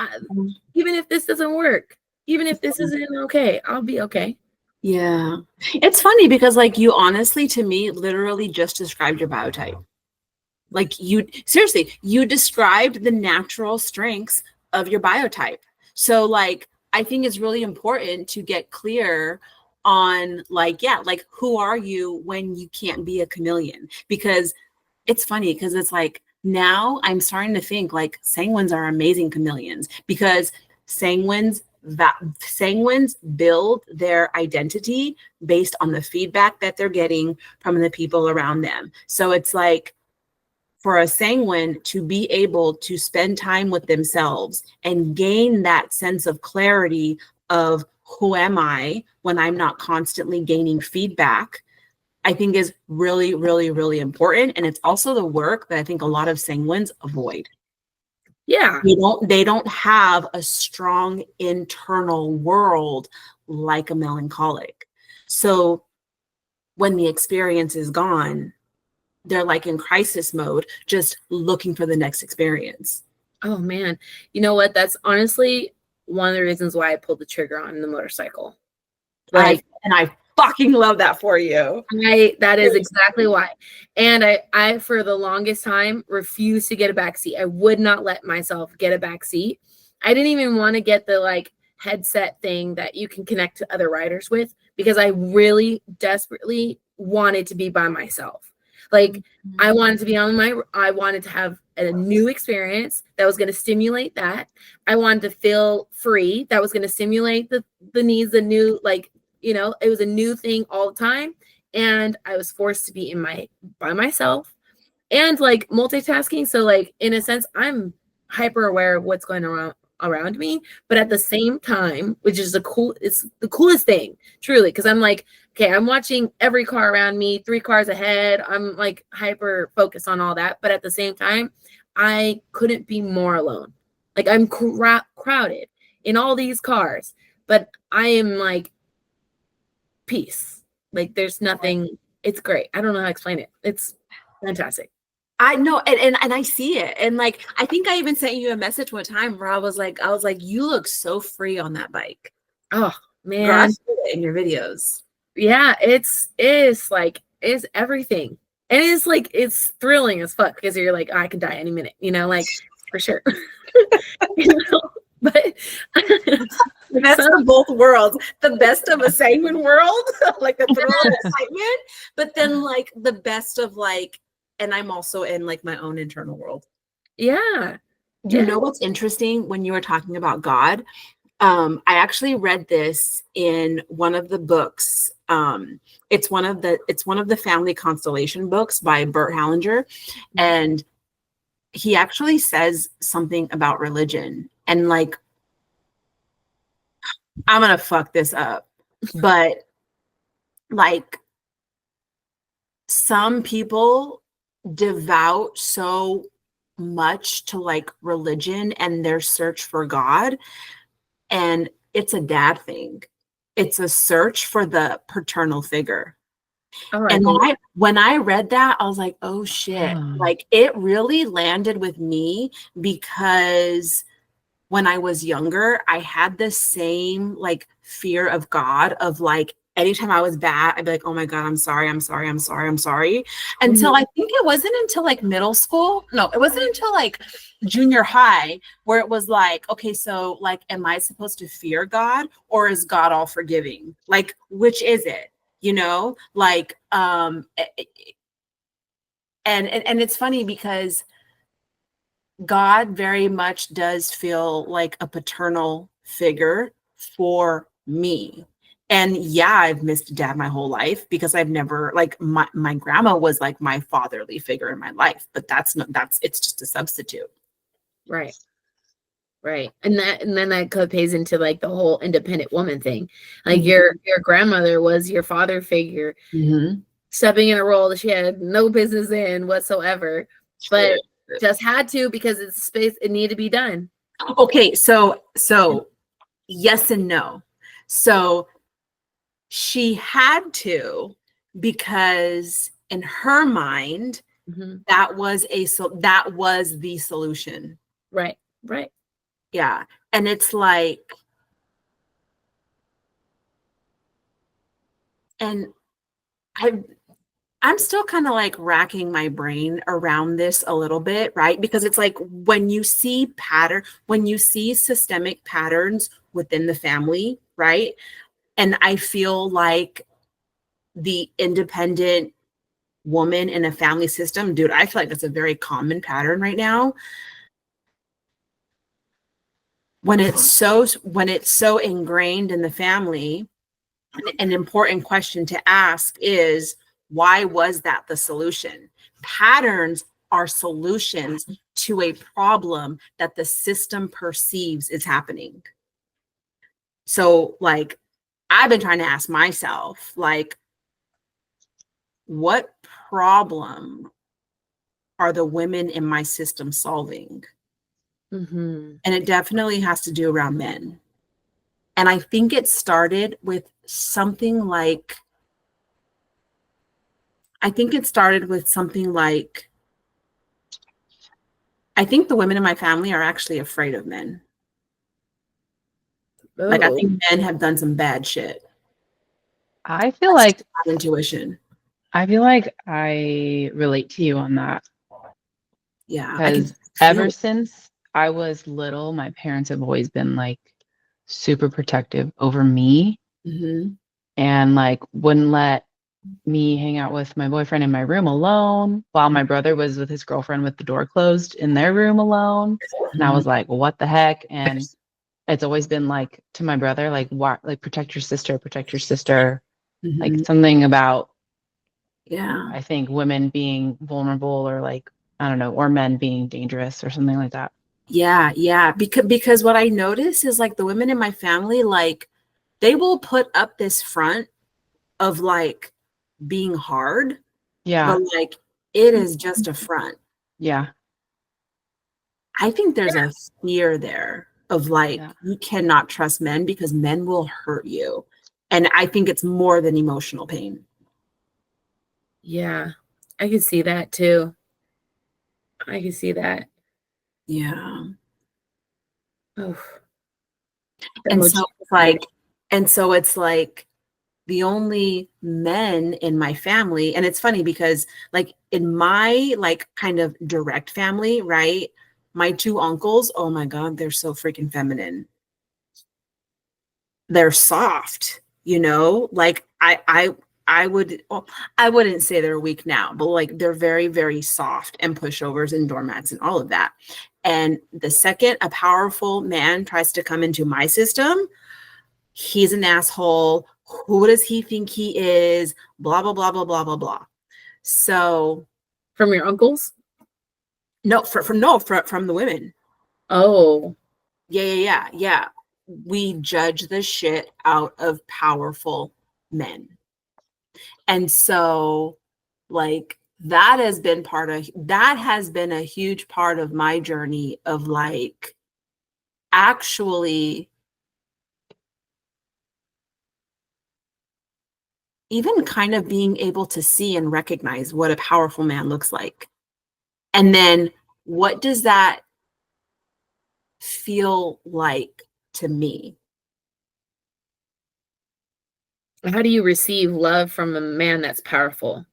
even if this doesn't work, even if this isn't okay, I'll be okay. Yeah. It's funny because like you honestly, to me, literally just described your biotype. Like you described the natural strengths of your biotype. So like, I think it's really important to get clear on like, who are you when you can't be a chameleon? Because it's funny because it's like, now I'm starting to think like sanguines are amazing chameleons because sanguines build their identity based on the feedback that they're getting from the people around them. So it's like for a sanguine to be able to spend time with themselves and gain that sense of clarity of who am I when I'm not constantly gaining feedback, I think is really, really, really important. And it's also the work that I think a lot of sanguines avoid. Yeah. They don't have a strong internal world like a melancholic. So when the experience is gone, they're like in crisis mode, just looking for the next experience. Oh man. You know what? That's honestly one of the reasons why I pulled the trigger on the motorcycle. Like, and I fucking love that for you. That is exactly why. And I for the longest time refused to get a back seat. I would not let myself get a back seat. I didn't even want to get the like headset thing that you can connect to other riders with because I really desperately wanted to be by myself. Like I wanted to be I wanted to have a new experience that was going to stimulate that. I wanted to feel free. That was going to stimulate the needs, the new, like, it was a new thing all the time. And I was forced to be by myself and like multitasking. So like, in a sense, I'm hyper aware of what's going on around me, but at the same time, which is it's the coolest thing, truly. Cause I'm like, okay, I'm watching every car around me, 3 cars ahead. I'm like hyper focused on all that. But at the same time, I couldn't be more alone. Like I'm crowded in all these cars, but I am like peace. Like there's nothing. It's great. I don't know how to explain it. It's fantastic. I know, and I see it. And like, I think I even sent you a message one time where I was like, you look so free on that bike. Oh man. Girl, I see it in your videos. Yeah, it's everything. And it's like, it's thrilling as fuck because you're like, I could die any minute, like for sure. But The best of both worlds, the best of a sanguine world, like the thrill and excitement, but then like the best of like, and I'm also in like my own internal world. yeah. You know what's interesting when you were talking about God? I actually read this in one of the books. It's one of the family constellation books by Bert Hellinger, and he actually says something about religion. And like, I'm gonna fuck this up, but like, some people devout so much to like religion and their search for God, and it's a dad thing. It's a search for the paternal figure. All right. And when I read that, I was like, oh shit. Like, it really landed with me because when I was younger, I had the same like fear of God of like, anytime I was bad, I'd be like, oh my God, I'm sorry, I'm sorry, I'm sorry, I'm sorry. Until I think it wasn't until like middle school. No, it wasn't until like junior high where it was like, okay, so like, am I supposed to fear God or is God all forgiving? Like, which is it? You know, like, and it's funny because God very much does feel like a paternal figure for me. And yeah, I've missed dad my whole life because I've never like my grandma was like my fatherly figure in my life, but it's just a substitute. Right. Right. And then that pays into like the whole independent woman thing. Like your grandmother was your father figure, stepping in a role that she had no business in whatsoever, but just had to because it's space, it needed to be done. Okay, so yes and no. So she had to because in her mind that was the solution. Right. Yeah. And it's like, and I'm still kind of like racking my brain around this a little bit, right? Because it's like when you see systemic patterns within the family, right? And I feel like the independent woman in a family system, dude, I feel like that's a very common pattern right now. When it's so ingrained in the family, an important question to ask is, why was that the solution? Patterns are solutions to a problem that the system perceives is happening. So like, I've been trying to ask myself, like, what problem are the women in my system solving? And it definitely has to do around men. And I think it started with something like, I think the women in my family are actually afraid of men. Like, I think men have done some bad shit. I feel like intuition. I feel like I relate to you on that. Yeah. Because ever since I was little, my parents have always been like super protective over me and like wouldn't let me hang out with my boyfriend in my room alone while my brother was with his girlfriend with the door closed in their room alone. And I was like, what the heck? And it's always been like to my brother, like, why, like, protect your sister, like something about, I think women being vulnerable or like, I don't know, or men being dangerous or something like that. Yeah. Because what I notice is like the women in my family, like, they will put up this front of like being hard. Yeah. But like, it is just a front. Yeah. I think there's a fear there of like, you cannot trust men because men will hurt you. And I think it's more than emotional pain. Yeah, I can see that too. I can see that. Yeah. Oh. And so it's like the only men in my family, and it's funny because like in my like kind of direct family, right? My two uncles, oh my God, they're so freaking feminine. They're soft, like I would, well, I wouldn't say they're weak now, but like they're very, very soft and pushovers and doormats and all of that. And the second a powerful man tries to come into my system, he's an asshole. Who does he think he is? Blah, blah, blah, blah, blah, blah, blah. So From your uncles? no, from the women. Oh. Yeah. We judge the shit out of powerful men. And so like that has been a huge part of my journey of like actually even kind of being able to see and recognize what a powerful man looks like. And then what does that feel like to me? How do you receive love from a man that's powerful?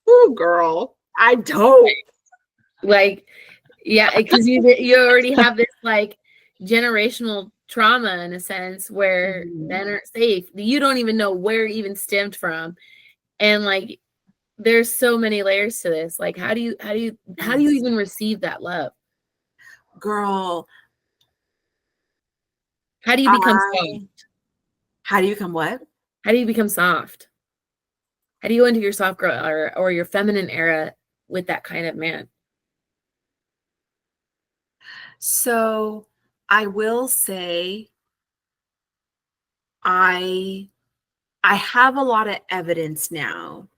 Oh, girl, I don't. Like, yeah, because you already have this like generational trauma in a sense where men aren't safe. You don't even know where it even stemmed from, and like, there's so many layers to this. Like, how do you even receive that love, girl? How do you become soft? How do you become what? How do you become soft? How do you go into your soft girl or your feminine era with that kind of man? So I will say I have a lot of evidence now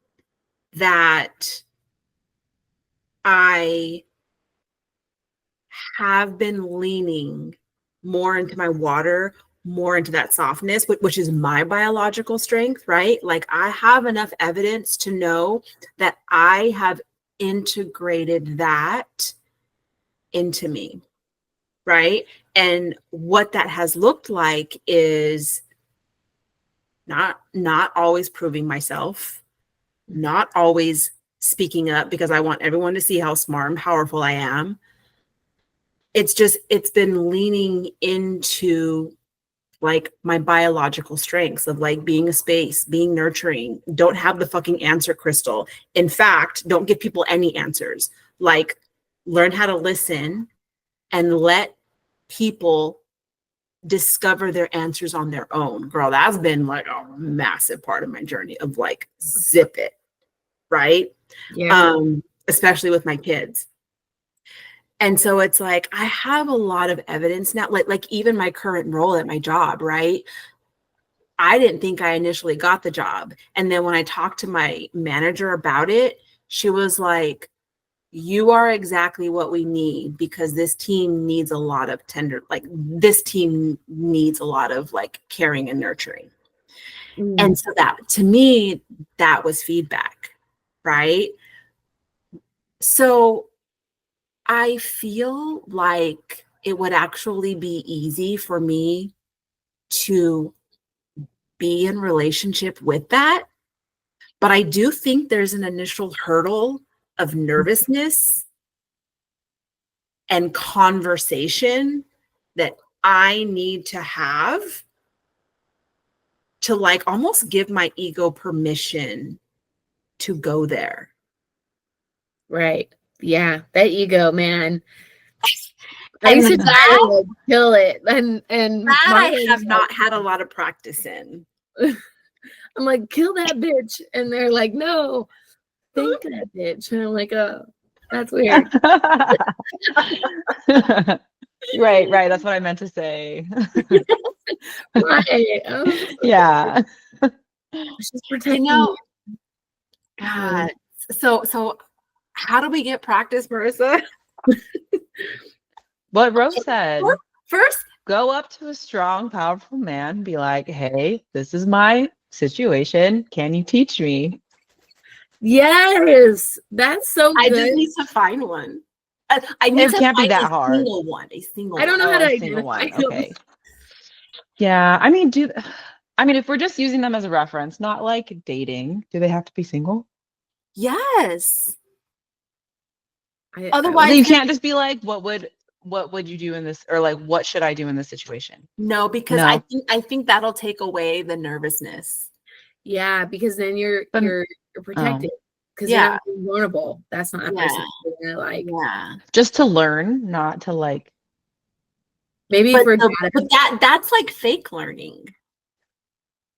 that I have been leaning more into my water, more into that softness, which is my biological strength, right? Like I have enough evidence to know that I have integrated that into me, right? And what that has looked like is not always proving myself, not always speaking up because I want everyone to see how smart and powerful I am. It's been leaning into like my biological strengths of like being a space, being nurturing, don't have the fucking answer crystal. In fact, don't give people any answers. Like learn how to listen and let people discover their answers on their own. Girl, that's been like a massive part of my journey of like zip it, right? Yeah. Especially with my kids. And so it's like I have a lot of evidence now, like even my current role at my job, right? I didn't think I initially got the job. And then when I talked to my manager about it, she was like, you are exactly what we need because this team needs a lot of this team needs a lot of like caring and nurturing. And so that to me, that was feedback, right? So I feel like it would actually be easy for me to be in relationship with that. But I do think there's an initial hurdle of nervousness and conversation that I need to have to like almost give my ego permission to go there. Right. Yeah. That ego, man. I And used to that, kill it. And that I have not had a lot of practice in. I'm like, kill that bitch. And they're like, no, thank that bitch. And I'm like, oh, that's weird. Right. That's what I meant to say. Right. Yeah. She's protecting God. So how do we get practice, Marissa? What Rose said. First, go up to a strong, powerful man, be like, hey, this is my situation. Can you teach me? Yes, that's so good. I just need to find one. I need to can't be find that a hard. single one. A single. I don't know how to single one. identify them. Okay. Yeah, I mean, if we're just using them as a reference, not like dating, do they have to be single? Yes. Otherwise, So you can't just be like, what would you do in this, or like, what should I do in this situation? no, because No. I think that'll take away the nervousness. Yeah, because then you're But- protected because Yeah. you're not being vulnerable. That's not a person you're like Yeah. Just to learn, not to like. maybe But, for but that's like fake learning.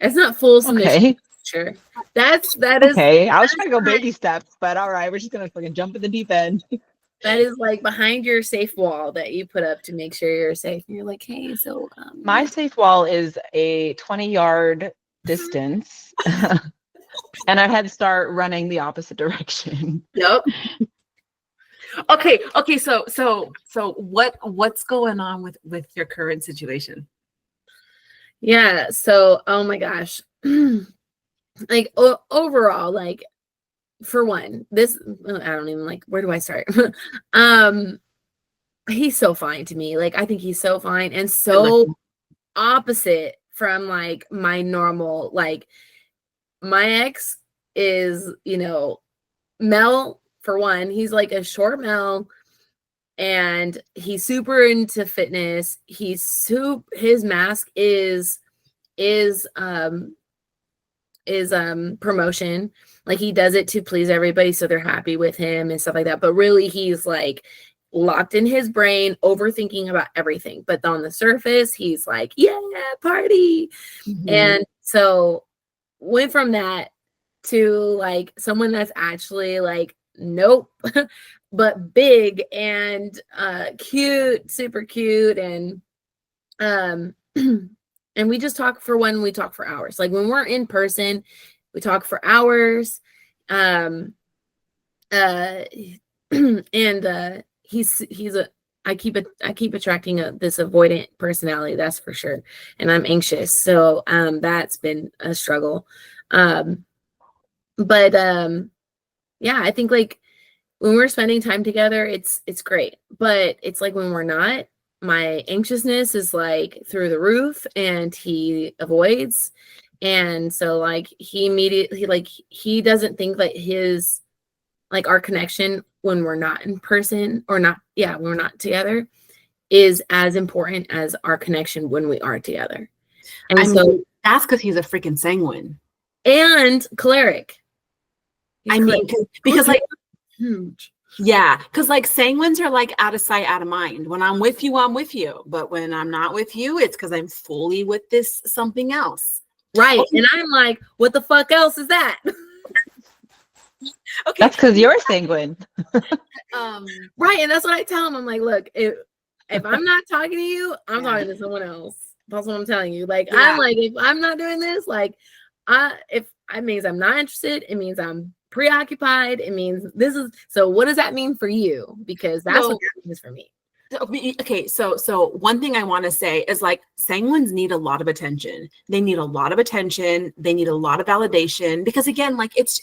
it's not full submission. Okay. Sure. That is Okay. I was trying to go baby steps, but all right, we're just gonna fucking jump in the deep end. that is like behind your safe wall that you put up to make sure you're safe. And you're like, hey, so My safe wall is a 20-yard distance. And I had to start running the opposite direction. Yep. Okay. So what's going on with your current situation? Yeah. So, oh my gosh. Like overall, like for one, this I don't even like where do I start? He's so fine to me. Like I think he's so fine and so opposite from like my normal. Like my ex is, Mel for one. He's like a short Mel, and he's super into fitness. His mask is promotion. Like he does it to please everybody so they're happy with him and stuff like that, but really he's like locked in his brain overthinking about everything, but on the surface he's like, yeah, party. And so went from that to like someone that's actually like, nope, but big and cute, super cute. And and we just talk we talk for hours. Like when we're in person, we talk for hours. And I keep attracting this avoidant personality, that's for sure. And I'm anxious. So that's been a struggle. But yeah, I think like when we're spending time together, it's great. But it's like when we're not, my anxiousness is like through the roof and he avoids. And so like he immediately, like he doesn't think that his, like our connection when we're not in person or not, when we're not together is as important as our connection when we are together. And so that's because he's a freaking sanguine. And choleric. Because like huge. Yeah, because like sanguines are like out of sight, out of mind. When I'm with you, I'm with you. But when I'm not with you, it's because I'm fully with this something else. Right. Okay. And I'm like, what the fuck else is that? Okay. That's because you're sanguine. Right. And that's what I tell him. I'm like, look, if I'm not talking to you, I'm talking to someone else. That's what I'm telling you. Like, I'm like, if I'm not doing this, like, if it means I'm not interested, it means I'm preoccupied, it means this is, so what does that mean for you? Because that's what that means for me. Okay, so one thing I want to say is like sanguines need a lot of attention. They need a lot of attention. They need a lot of validation because again, like it's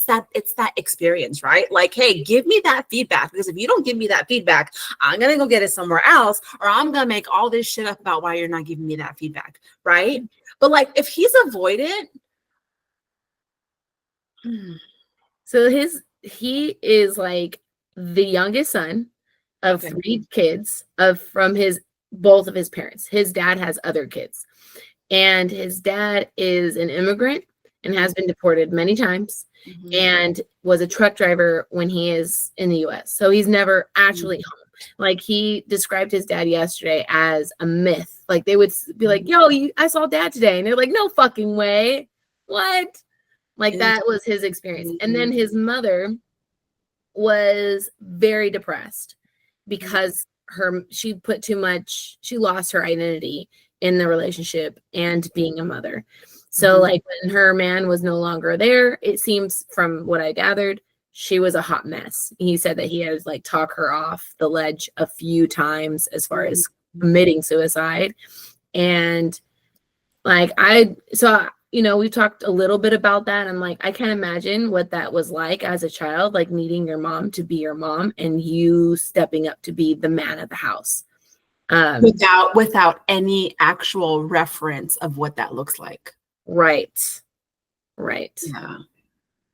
that experience, right? Like, hey, give me that feedback because if you don't give me that feedback, I'm gonna go get it somewhere else, or I'm gonna make all this shit up about why you're not giving me that feedback, right? But like, if he's avoidant, so he is like the youngest son of 3 kids from both of his parents. His dad has other kids, and his dad is an immigrant and has been deported many times, and was a truck driver when he is in the US. So he's never actually home. Like he described his dad yesterday as a myth. Like they would be like, yo, I saw dad today. And they're like, no fucking way. What? Like that was his experience. And then his mother was very depressed because she lost her identity in the relationship and being a mother. So like when her man was no longer there, it seems from what I gathered, she was a hot mess. He said that he had to like talk her off the ledge a few times as far as committing suicide. And like we talked a little bit about that. I'm like, I can't imagine what that was like as a child, like needing your mom to be your mom and you stepping up to be the man of the house. Without any actual reference of what that looks like. Right. Yeah.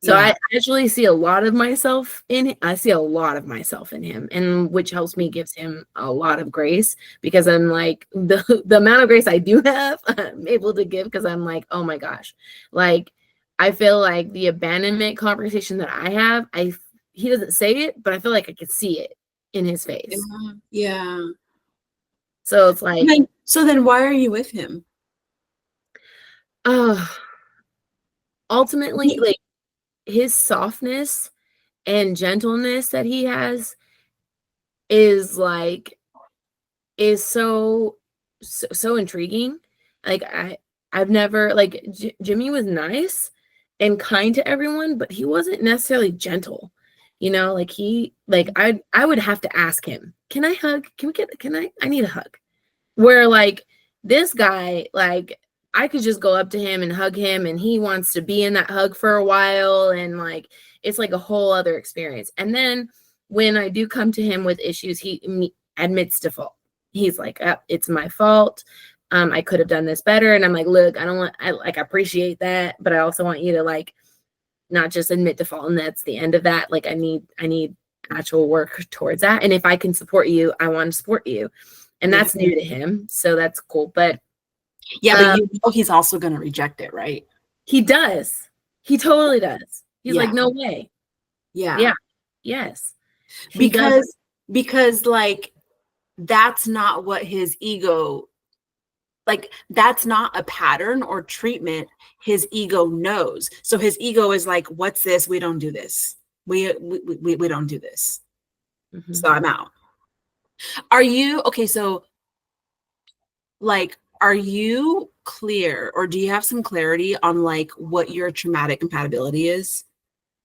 So Yeah. I actually see a lot of myself in him, and which helps me, gives him a lot of grace, because I'm like, the amount of grace I do have, I'm able to give, because I'm like, oh my gosh. Like, I feel like the abandonment conversation that I have, he doesn't say it, but I feel like I could see it in his face. Yeah. So it's like, So then why are you with him? ultimately, like, his softness and gentleness that he has is like, is so intriguing. Like, I've never, like, Jimmy was nice and kind to everyone, but he wasn't necessarily gentle. Like, I would have to ask him, can I hug? I need a hug. Where, like, this guy, like, I could just go up to him and hug him, and he wants to be in that hug for a while, and like, it's like a whole other experience. And then when I do come to him with issues, he admits to fault. He's like, it's my fault. I could have done this better. And I'm like, look, I appreciate that, but I also want you to, like, not just admit to fault, and that's the end of that. Like, I need actual work towards that. And if I can support you, I want to support you. And that's new to him, so that's cool. But yeah, but you know he's also going to reject it, right? he does. He totally does. He's like, no way. Yeah. Yes. Because like, that's not what his ego, like, that's not a pattern or treatment his ego knows. So his ego is like, what's this? We don't do this. We don't do this. Mm-hmm. So I'm out. Are you okay? So, like, are you clear, or do you have some clarity on, like, what your traumatic compatibility is?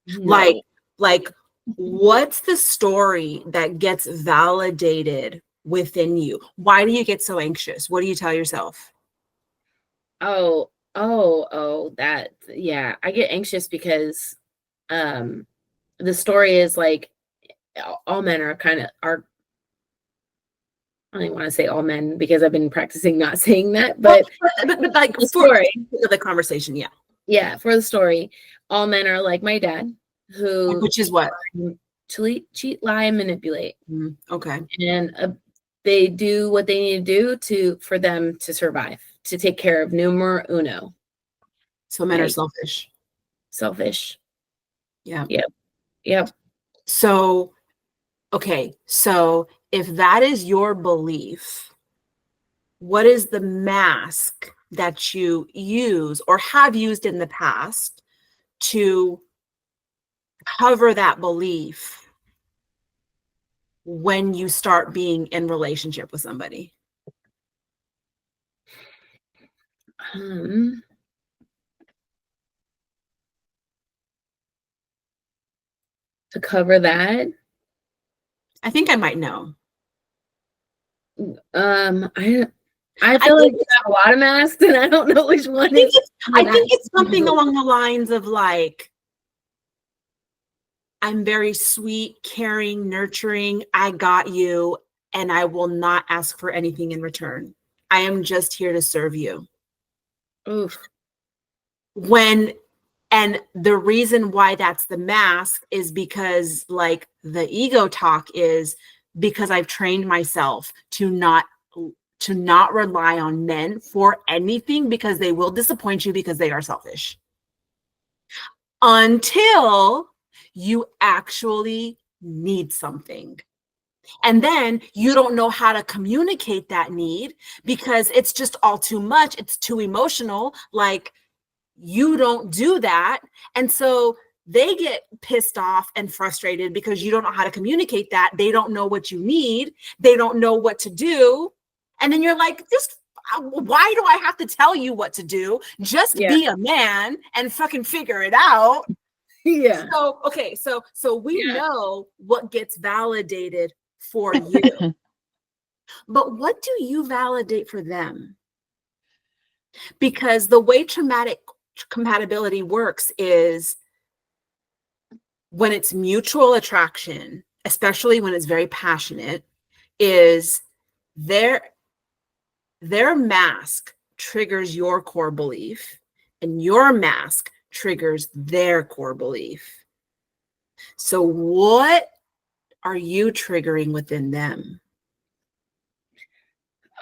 No. Like, what's the story that gets validated within you? Why do you get so anxious? What do you tell yourself? That, yeah. I get anxious because the story is like, all men are I don't even want to say all men, because I've been practicing not saying that, but like, the story for the conversation, yeah, for the story, all men are like my dad, who, which is what? cheat, lie, and manipulate. Okay. And they do what they need to do for them to survive, to take care of numero uno. So men are selfish. Yeah. Yep. So, okay. So if that is your belief, what is the mask that you use or have used in the past to cover that belief when you start being in relationship with somebody? To cover that, I think I might know. I feel like you have a lot of masks, and I don't know which one is. I think it's something along the lines of, like, I'm very sweet, caring, nurturing. I got you, and I will not ask for anything in return. I am just here to serve you. Oof. And the reason why that's the mask is because, like, the ego talk is because I've trained myself to not rely on men for anything, because they will disappoint you, because they are selfish. Until you actually need something. And then you don't know how to communicate that need, because it's just all too much. It's too emotional. Like, you don't do that. And so they get pissed off and frustrated because you don't know how to communicate that. They don't know what you need. They don't know what to do. And then you're like, just, why do I have to tell you what to do? Just be a man and fucking figure it out. Yeah. So, okay. So we know what gets validated for you, but what do you validate for them? Because the way traumatic compatibility works is, when it's mutual attraction, especially when it's very passionate, is their mask triggers your core belief, and your mask triggers their core belief. So what are you triggering within them?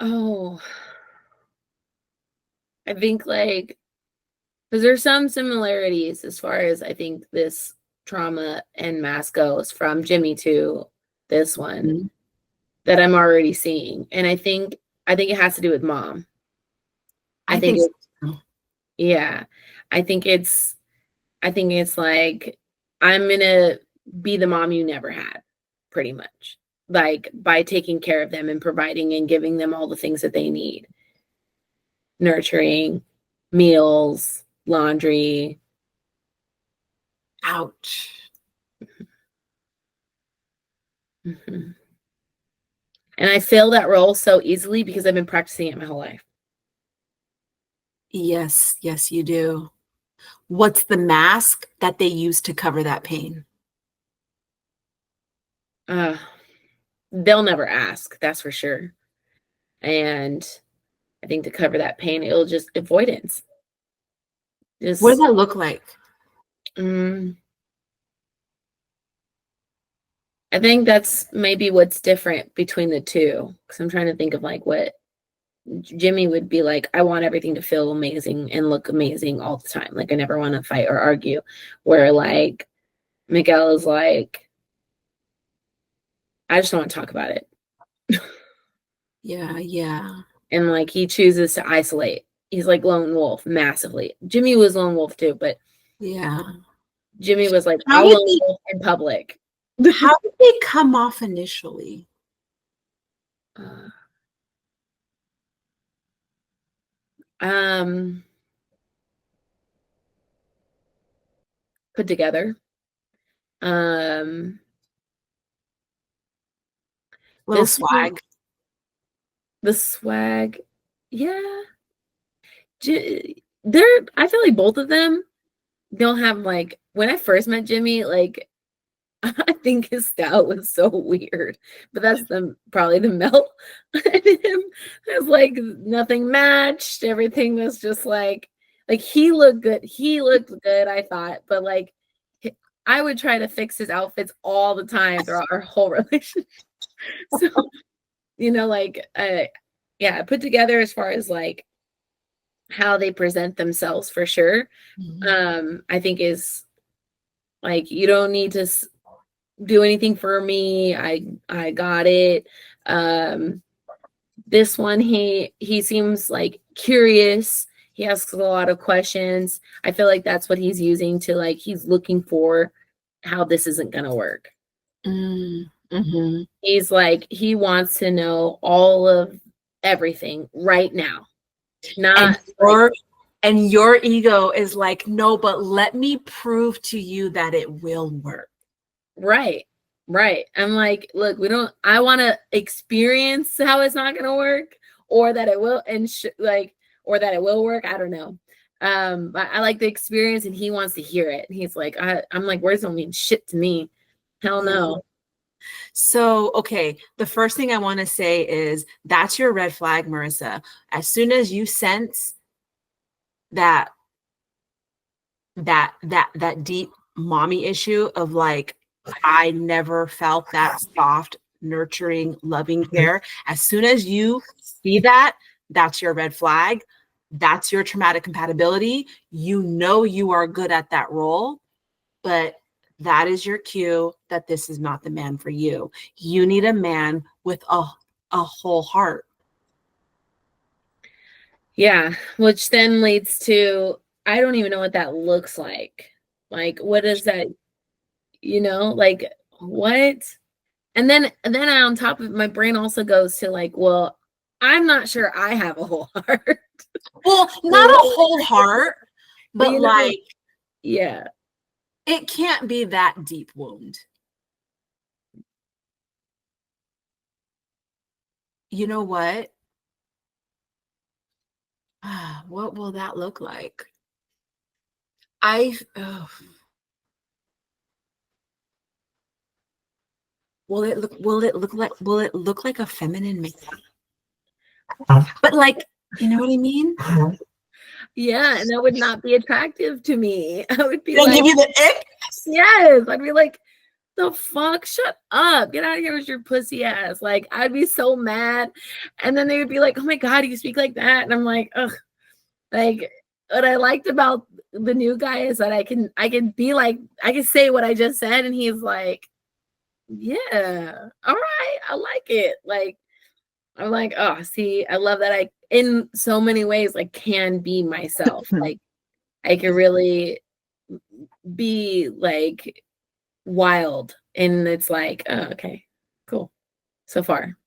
Oh, I think like, because there's some similarities as far as I think this trauma and mask goes from Jimmy to this one Mhm. that I'm already seeing. And I think it has to do with mom. I think so. yeah. I think it's like I'm gonna be the mom you never had, pretty much. Like by taking care of them and providing and giving them all the things that they need. Nurturing, meals, laundry. Ouch. Mhm. And I fail that role so easily because I've been practicing it my whole life. Yes, yes, you do. What's the mask that they use to cover that pain? They'll never ask, that's for sure. And I think to cover that pain, it'll just avoidance. Just What does that look like? I think that's maybe what's different between the two. Because I'm trying to think of like what Jimmy would be like. I want everything to feel amazing and look amazing all the time. Like I never want to fight or argue. Where like Miguel is like, I just don't want to talk about it. Yeah, yeah. And like he chooses to isolate. He's like lone wolf massively. Jimmy was lone wolf too, but Yeah. Jimmy was like, How I'll did lone they- wolf in public. How did they come off initially? Put together. Little This swag. The swag, yeah. They're. I feel like both of them don't have like. When I first met Jimmy, like I think his style was so weird, but that's probably the melt in him. It's like nothing matched. Everything was just like he looked good. He looked good, I thought, but like I would try to fix his outfits all the time throughout our whole relationship. So like yeah, put together as far as like how they present themselves for sure. I think is like you don't need to do anything for me. I got it. This one he seems like curious. He asks a lot of questions. I feel like that's what he's using to like he's looking for how this isn't gonna work. Mm-hmm. He's like he wants to know all of everything right now. Not and your ego is like, no, but let me prove to you that it will work. Right. I'm like, look, I want to experience how it's not going to work or that it will or that it will work. I don't know. But I like the experience and he wants to hear it. And he's like, I'm like, words don't mean shit to me. Hell no. So, okay, the first thing I want to say is that's your red flag, Marissa. As soon as you sense that deep mommy issue of like, I never felt that soft, nurturing, loving care. As soon as you see that, that's your red flag. That's your traumatic compatibility. You know you are good at that role, but that is your cue that this is not the man for you. You need a man with a whole heart. Yeah, which then leads to I don't even know what that looks like. Like, what is that? Like what? And then on top of it, my brain also goes to like, well, I'm not sure I have a whole heart. Well, not a whole heart, but like, yeah, it can't be that deep wound. You know what? What will that look like? Will it look like a feminine man? But like, you know what I mean? Yeah, and that would not be attractive to me. I would be They'll like, give you the ick. yes. I'd be like, the fuck? Shut up. Get out of here with your pussy ass. Like, I'd be so mad. And then they would be like, oh my God, you speak like that. And I'm like, ugh. Like, what I liked about the new guy is that I can be like, I can say what I just said, and he's like, yeah, all right, I like it. Like, I'm like, oh, see, I love that I, in so many ways, like, can be myself. Like, I can really be like wild, and it's like, oh, okay, cool. So far,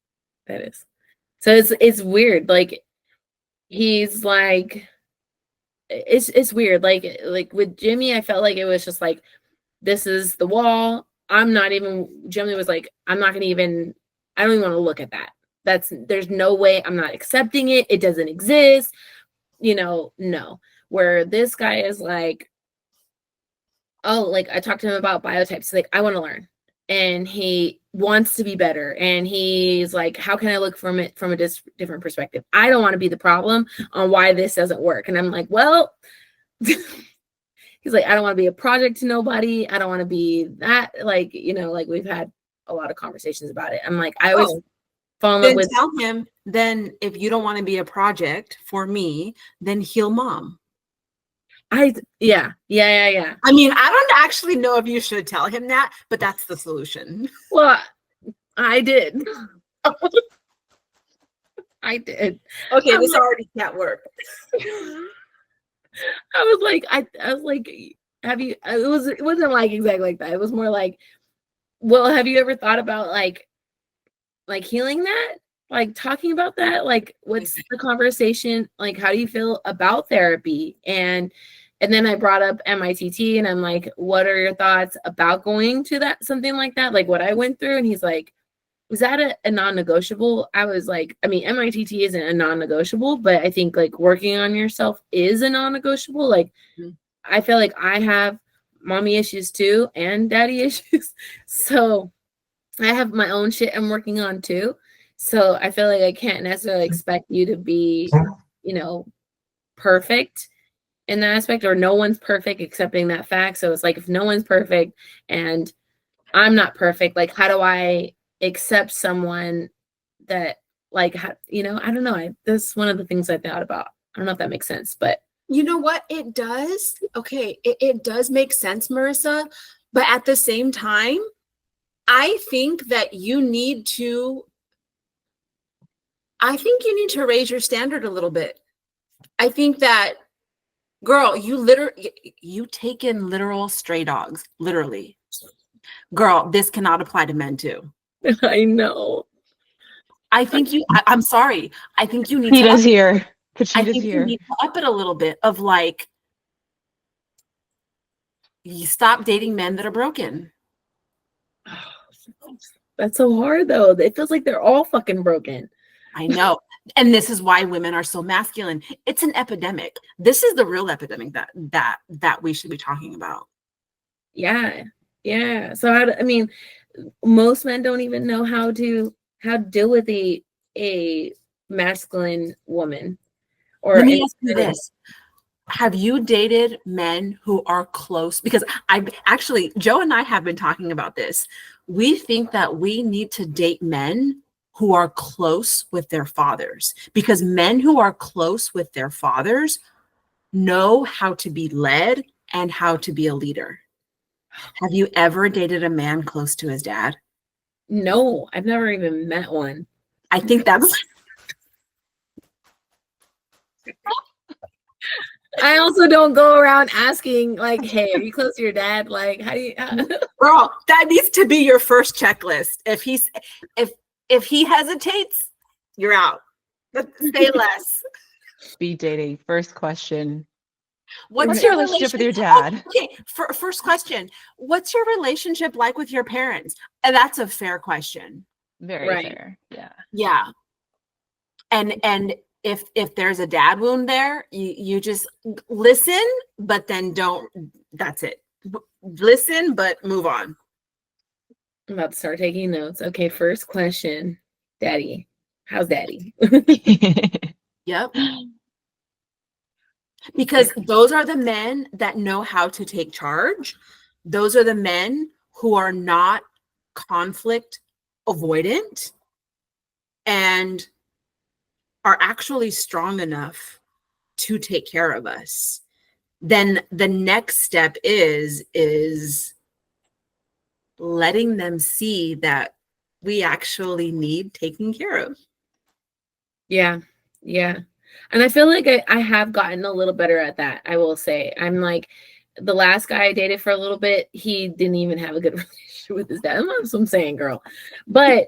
that is. So it's weird. Like, he's like, it's weird. Like with Jimmy, I felt like it was just like, this is the wall. I'm not even, Jimmy was like, I'm not gonna even, I don't even want to look at that. There's no way, I'm not accepting it. It doesn't exist. No. Where this guy is like, oh, like I talked to him about biotypes. Like, I want to learn. And he wants to be better. And he's like, how can I look from it from a different perspective? I don't want to be the problem on why this doesn't work. And I'm like, well, he's like, I don't want to be a project to nobody. I don't want to be that. Like, like we've had a lot of conversations about it. I'm like, I always fall in love Then with. tell him, then if you don't want to be a project for me, then heal mom. Yeah. I mean, I don't actually know if you should tell him that, but that's the solution. Well, I did. I did. Okay, this already can't work. I was like, have you? It wasn't like exactly like that. It was more like, well, have you ever thought about like healing that? Like talking about that? Like, what's the conversation? Like, how do you feel about therapy? And then I brought up MITT, and I'm like, what are your thoughts about going to that, something like that? Like what I went through. And he's like, is that a non-negotiable? I was like, I mean, MITT isn't a non-negotiable, but I think like working on yourself is a non-negotiable. Like, I feel like I have mommy issues too and daddy issues. So I have my own shit I'm working on too. So I feel like I can't necessarily expect you to be, perfect in that aspect, or no one's perfect, accepting that fact. So it's like, if no one's perfect and I'm not perfect, like, how do I accept someone that, like, I don't know. That's one of the things I thought about. I don't know if that makes sense, but you know what? It does. Okay, it does make sense, Marissa. But at the same time, I think you need to raise your standard a little bit. I think that, girl, you take in literal stray dogs, literally. Girl, this cannot apply to men too. I know. I think I'm sorry. I think you need Cheetah's here. I think you need to up it a little bit of like, you stop dating men that are broken. That's so hard though. It feels like they're all fucking broken. I know. And this is why women are so masculine. It's an epidemic. This is the real epidemic that we should be talking about. Yeah. So most men don't even know how to deal with a masculine woman. Or let me ask you this. Have you dated men who are close? Because Joe and I have been talking about this. We think that we need to date men who are close with their fathers, because men who are close with their fathers know how to be led and how to be a leader. Have you ever dated a man close to his dad? No, I've never even met one. I think that's... I also don't go around asking like, hey, are you close to your dad? Like, how do you... Girl, that needs to be your first checklist. If he hesitates, you're out. Say less. Speed dating. First question. What's your relationship with your dad? Okay, first question. What's your relationship like with your parents? And that's a fair question. Very fair. Yeah. Yeah. And if there's a dad wound there, you just listen, but then that's it. Listen, but move on. I'm about to start taking notes. Okay, first question. Daddy. How's daddy? Yep. Because those are the men that know how to take charge. Those are the men who are not conflict avoidant and are actually strong enough to take care of us. Then the next step is letting them see that we actually need taking care of. Yeah. Yeah. And I feel like I have gotten a little better at that. I will say. I'm like, the last guy I dated for a little bit, he didn't even have a good relationship with his dad. That's what I'm saying, girl. But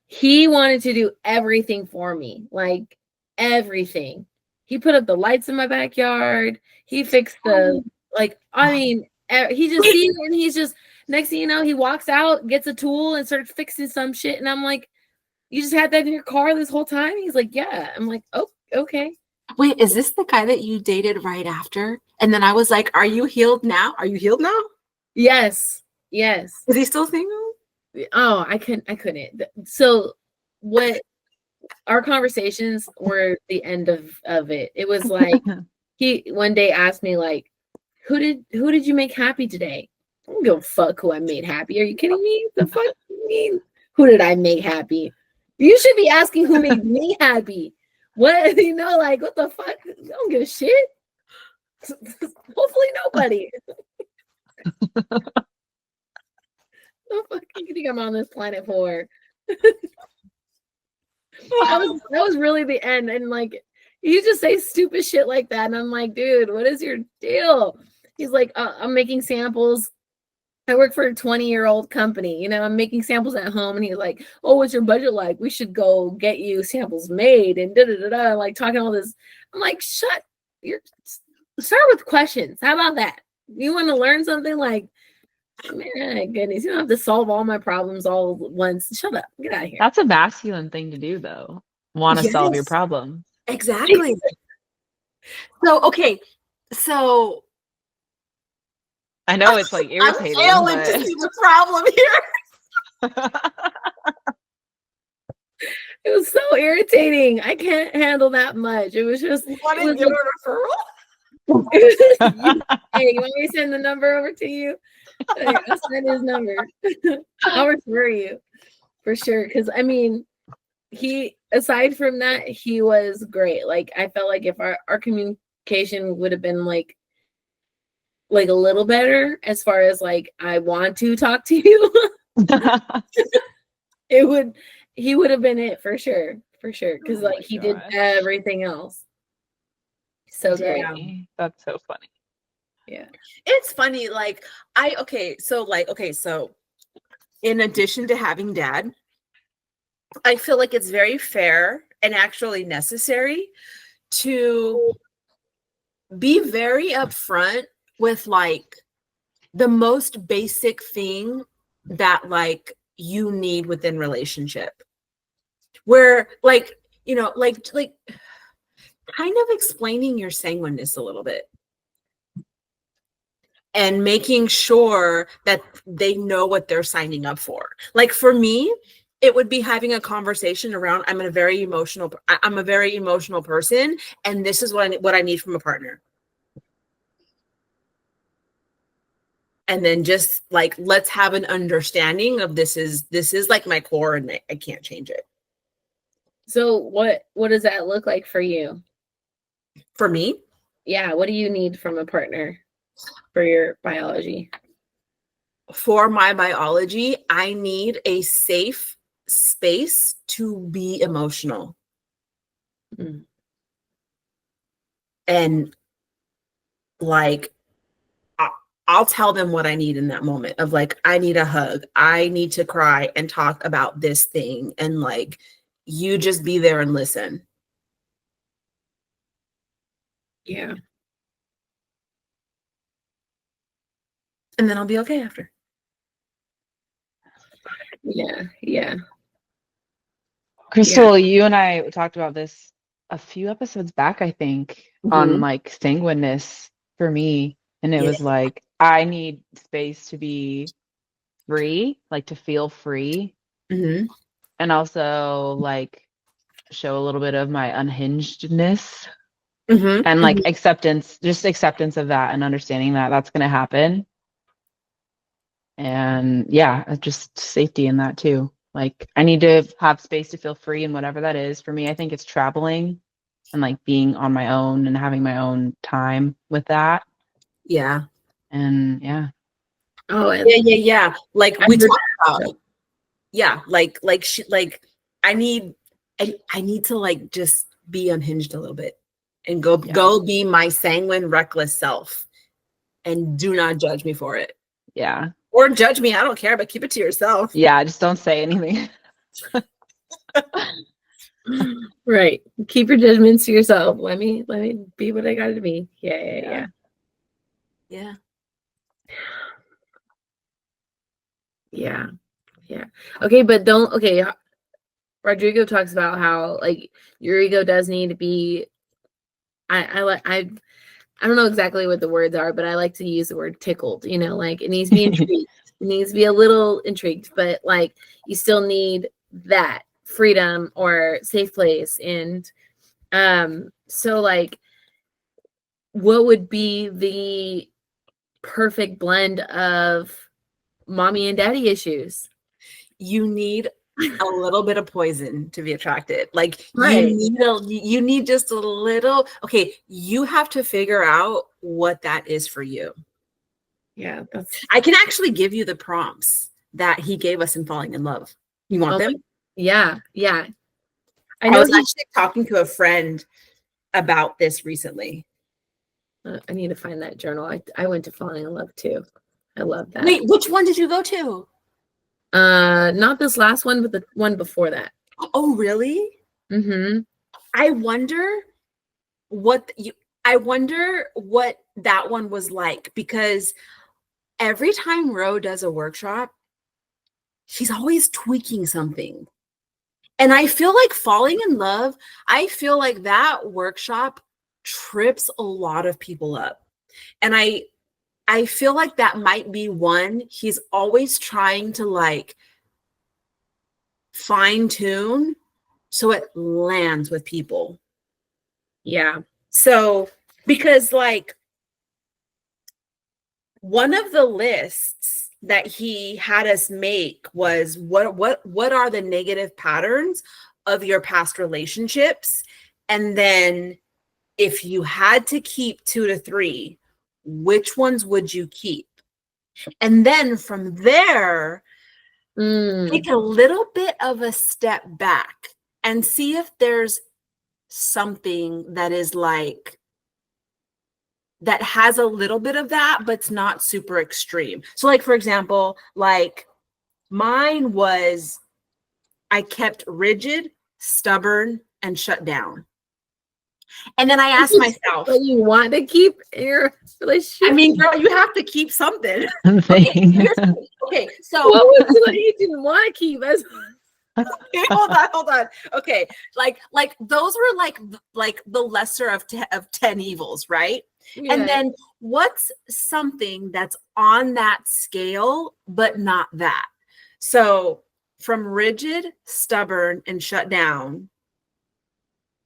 he wanted to do everything for me, like everything. He put up the lights in my backyard. He fixed the, like, I mean, he just sees it and he's just, next thing you know, he walks out, gets a tool and starts fixing some shit. And I'm like, you just had that in your car this whole time? He's like, yeah. I'm like, oh, okay. Wait, is this the guy that you dated right after? And then I was like, are you healed now? Are you healed now? Yes. Yes. Is he still single? Oh, I couldn't. So what our conversations were the end of it. It was like he one day asked me like, who did you make happy today? I don't give a fuck who I made happy. Are you kidding me? The fuck you mean? Who did I make happy? You should be asking who made me happy. What, you know, like, what the fuck? I don't give a shit. Hopefully nobody. What the fuck you think I'm on this planet for? that was really the end. And like, you just say stupid shit like that. And I'm like, dude, what is your deal? He's like, I'm making samples. I work for a 20-year-old company. You know, I'm making samples at home. And he's like, oh, what's your budget like? We should go get you samples made and da-da-da-da. Like talking all this. I'm like, start with questions. How about that? You want to learn something? Like, man, goodness, you don't have to solve all my problems all at once. Shut up. Get out of here. That's a masculine thing to do, though. Want to solve your problem. Exactly. So, okay. So I know it's like irritating. I'm failing to see the problem here. It was so irritating. I can't handle that much. It was just. You want to give a referral? Hey, you want me to send the number over to you? Hey, I'll send his number. I'll refer you for sure. Because I mean, aside from that, he was great. Like I felt like if our communication would have been like a little better as far as like I want to talk to you, he would have been it for sure. Because like he did everything else. So great. That's so funny. Yeah. It's funny. Like so in addition to having dad, I feel like it's very fair and actually necessary to be very upfront with like the most basic thing that like you need within relationship, where like, you know, like kind of explaining your sanguineness a little bit and making sure that they know what they're signing up for. Like for me, it would be having a conversation around, I'm a very emotional person, and this is what I need from a partner. And then just like, let's have an understanding of this is like my core and I can't change it. So what does that look like for you? For me? Yeah. What do you need from a partner for your biology? For my biology, I need a safe space to be emotional. Mm. And like, I'll tell them what I need in that moment of like, I need a hug. I need to cry and talk about this thing. And like, you just be there and listen. Yeah. And then I'll be okay after. Yeah. Yeah. Crystal, you and I talked about this a few episodes back, I think, on like sanguineness for me. And it was like, I need space to be free, like to feel free. Mm-hmm. And also like show a little bit of my unhingedness. Mm-hmm. and like acceptance of that and understanding that that's going to happen. And yeah, just safety in that too. Like I need to have space to feel free, and whatever that is for me, I think it's traveling and like being on my own and having my own time with that. Yeah. And yeah. Oh, Yeah. Like I we heard talked that. about. Yeah, like I need to like just be unhinged a little bit and go be my sanguine, reckless self, and do not judge me for it. Yeah. Or judge me, I don't care, but keep it to yourself. Yeah, just don't say anything. Right. Keep your judgments to yourself. Let me be what I gotta be. Yeah. Okay, but don't. Okay, Rodrigo talks about how like your ego does need to be. I don't know exactly what the words are, but I like to use the word tickled. You know, like it needs to be intrigued. It needs to be a little intrigued, but like you still need that freedom or safe place. And so like, what would be the perfect blend of mommy and daddy issues? You need a little bit of poison to be attracted. Like Right. you need just a little. Okay, you have to figure out what that is for you. Yeah, I can actually give you the prompts that he gave us in Falling in Love. You want them? Yeah. I was actually talking to a friend about this recently. I need to find that journal. I went to Falling in Love too. I love that. Wait, which one did you go to? Not this last one, but the one before that. Oh, really? Mm-hmm. I wonder what that one was like, because every time Ro does a workshop, he's always tweaking something. And I feel like Falling in Love, I feel like that workshop trips a lot of people up. And I feel like that might be one he's always trying to like fine tune so it lands with people. Yeah. So, because like one of the lists that he had us make was what are the negative patterns of your past relationships, and then if you had to keep 2 to 3, which ones would you keep? And then from there, take a little bit of a step back and see if there's something that is like that has a little bit of that, but it's not super extreme. So like, for example, like mine was I kept rigid, stubborn, and shut down. And then I asked myself, what you want to keep in your relationship? I mean, girl, you have to keep something. Okay, so what was it that you didn't want to keep? Okay, hold on. Okay, like those were like the lesser of 10 evils, right? Yeah. And then what's something that's on that scale, but not that? So from rigid, stubborn, and shut down,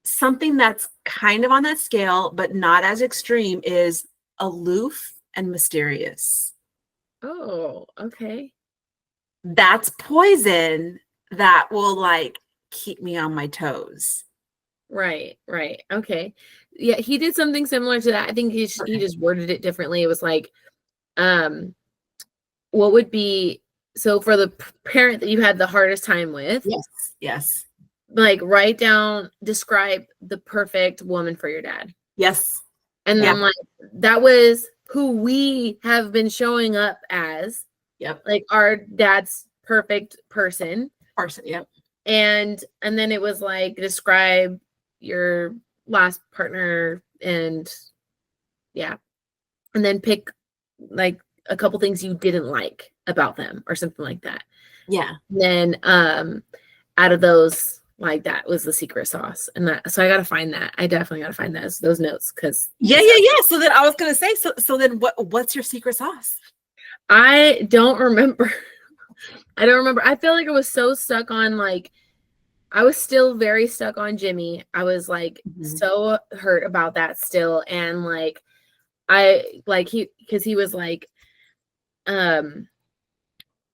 something that's kind of on that scale, but not as extreme, is aloof and mysterious. Oh, okay. That's poison that will like keep me on my toes. Right. Okay. Yeah, he did something similar to that. I think he just worded it differently. It was like, what would be, so for the parent that you had the hardest time with? Yes. Like write down, describe the perfect woman for your dad. Yes. And then like that was who we have been showing up as. Yep. Like our dad's perfect person. Yep. And then it was like describe your last partner and and then pick like a couple things you didn't like about them or something like that. Yeah. And then out of those, like that was the secret sauce. And that, so I gotta find that. I definitely gotta find those notes because yeah. So then I was gonna say, so then what's your secret sauce? I don't remember. I feel like I was so stuck on like I was still very stuck on Jimmy. I was like Mhm. so hurt about that still. And like I like because he was like,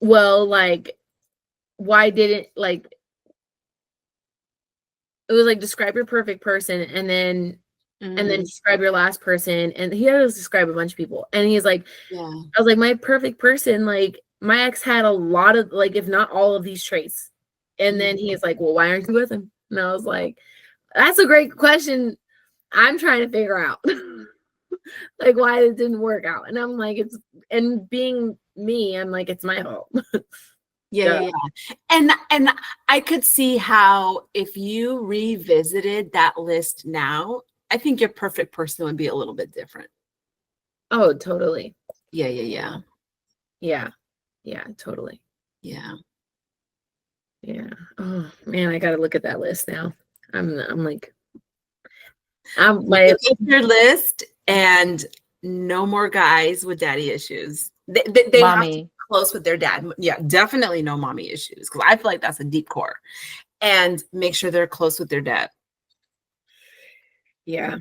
well, like, why didn't like it was like describe your perfect person and then describe your last person. And he had to describe a bunch of people. And he's like, Yeah. I was like, my perfect person, like my ex had a lot of like, if not all of these traits. And then he is like, well, why aren't you with him? And I was like, that's a great question. I'm trying to figure out like why it didn't work out. And I'm like, and being me, I'm like, it's my fault. Yeah. And I could see how if you revisited that list now, I think your perfect person would be a little bit different. Oh, totally. Yeah. Yeah, totally. Yeah. Oh man, I gotta look at that list now. I'm like, Look at your list and no more guys with daddy issues. They have to Mommy. be close with their dad. Yeah, definitely no mommy issues because I feel like that's a deep core. And make sure they're close with their dad. yeah.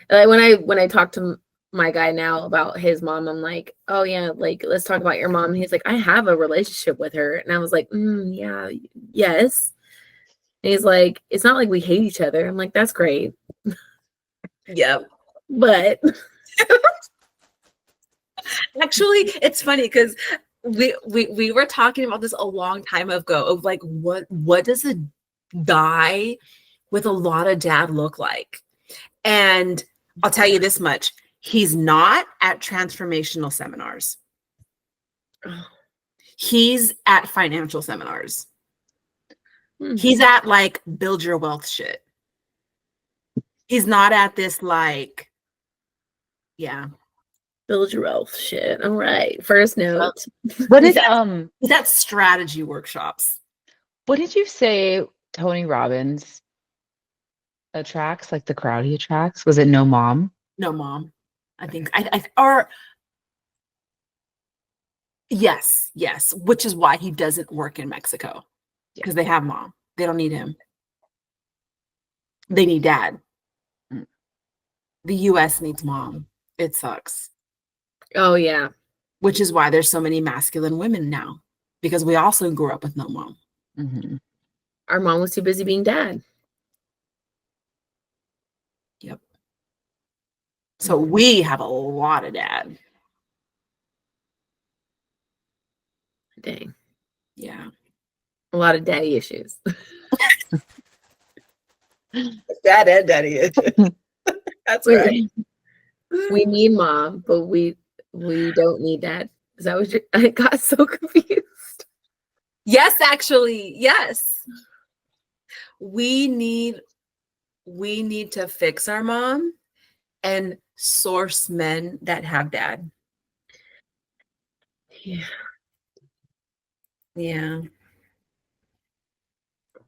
Like when I talk to my guy now about his mom, I'm like, oh yeah, like let's talk about your mom. And he's like, I have a relationship with her, and I was like, yeah, yes. And he's like, it's not like we hate each other. I'm like, that's great. Yeah. But actually, it's funny because we were talking about this a long time ago of like what does a guy with a lot of dad look like? And I'll tell you this much, he's not at transformational seminars. He's at financial seminars. He's at like build your wealth shit. He's not at this like, yeah. Build your wealth shit. All right. First note. What is He's at strategy workshops. What did you say Tony Robbins attracts, like the crowd he attracts? Was it no mom? No mom. I think or yes, which is why he doesn't work in Mexico. Because they have mom. They don't need him. They need dad. The US needs mom. It sucks. Oh yeah. Which is why there's so many masculine women now. Because we also grew up with no mom. Mm-hmm. Our mom was too busy being dad. Yep. So we have a lot of dad. Dang. Yeah. A lot of daddy issues. Dad and daddy issues. That's right. We need mom, but we don't need dad. Is that what I got so confused? Yes, actually. Yes. We need to fix our mom and source men that have dad. Yeah. Yeah.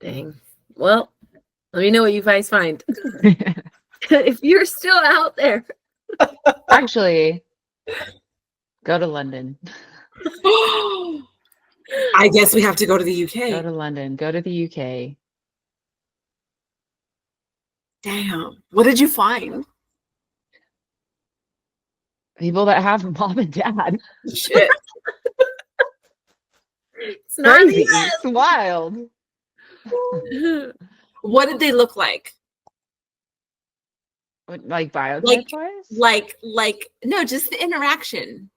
Dang. Well, let me know what you guys find. If you're still out there. Actually, go to London. I guess we have to go to the UK. Go to London. Go to the UK. Damn. What did you find? People that have mom and dad. Shit. It's not Crazy. It's wild. What did they look like? Like biotype wise? Like no, just the interaction.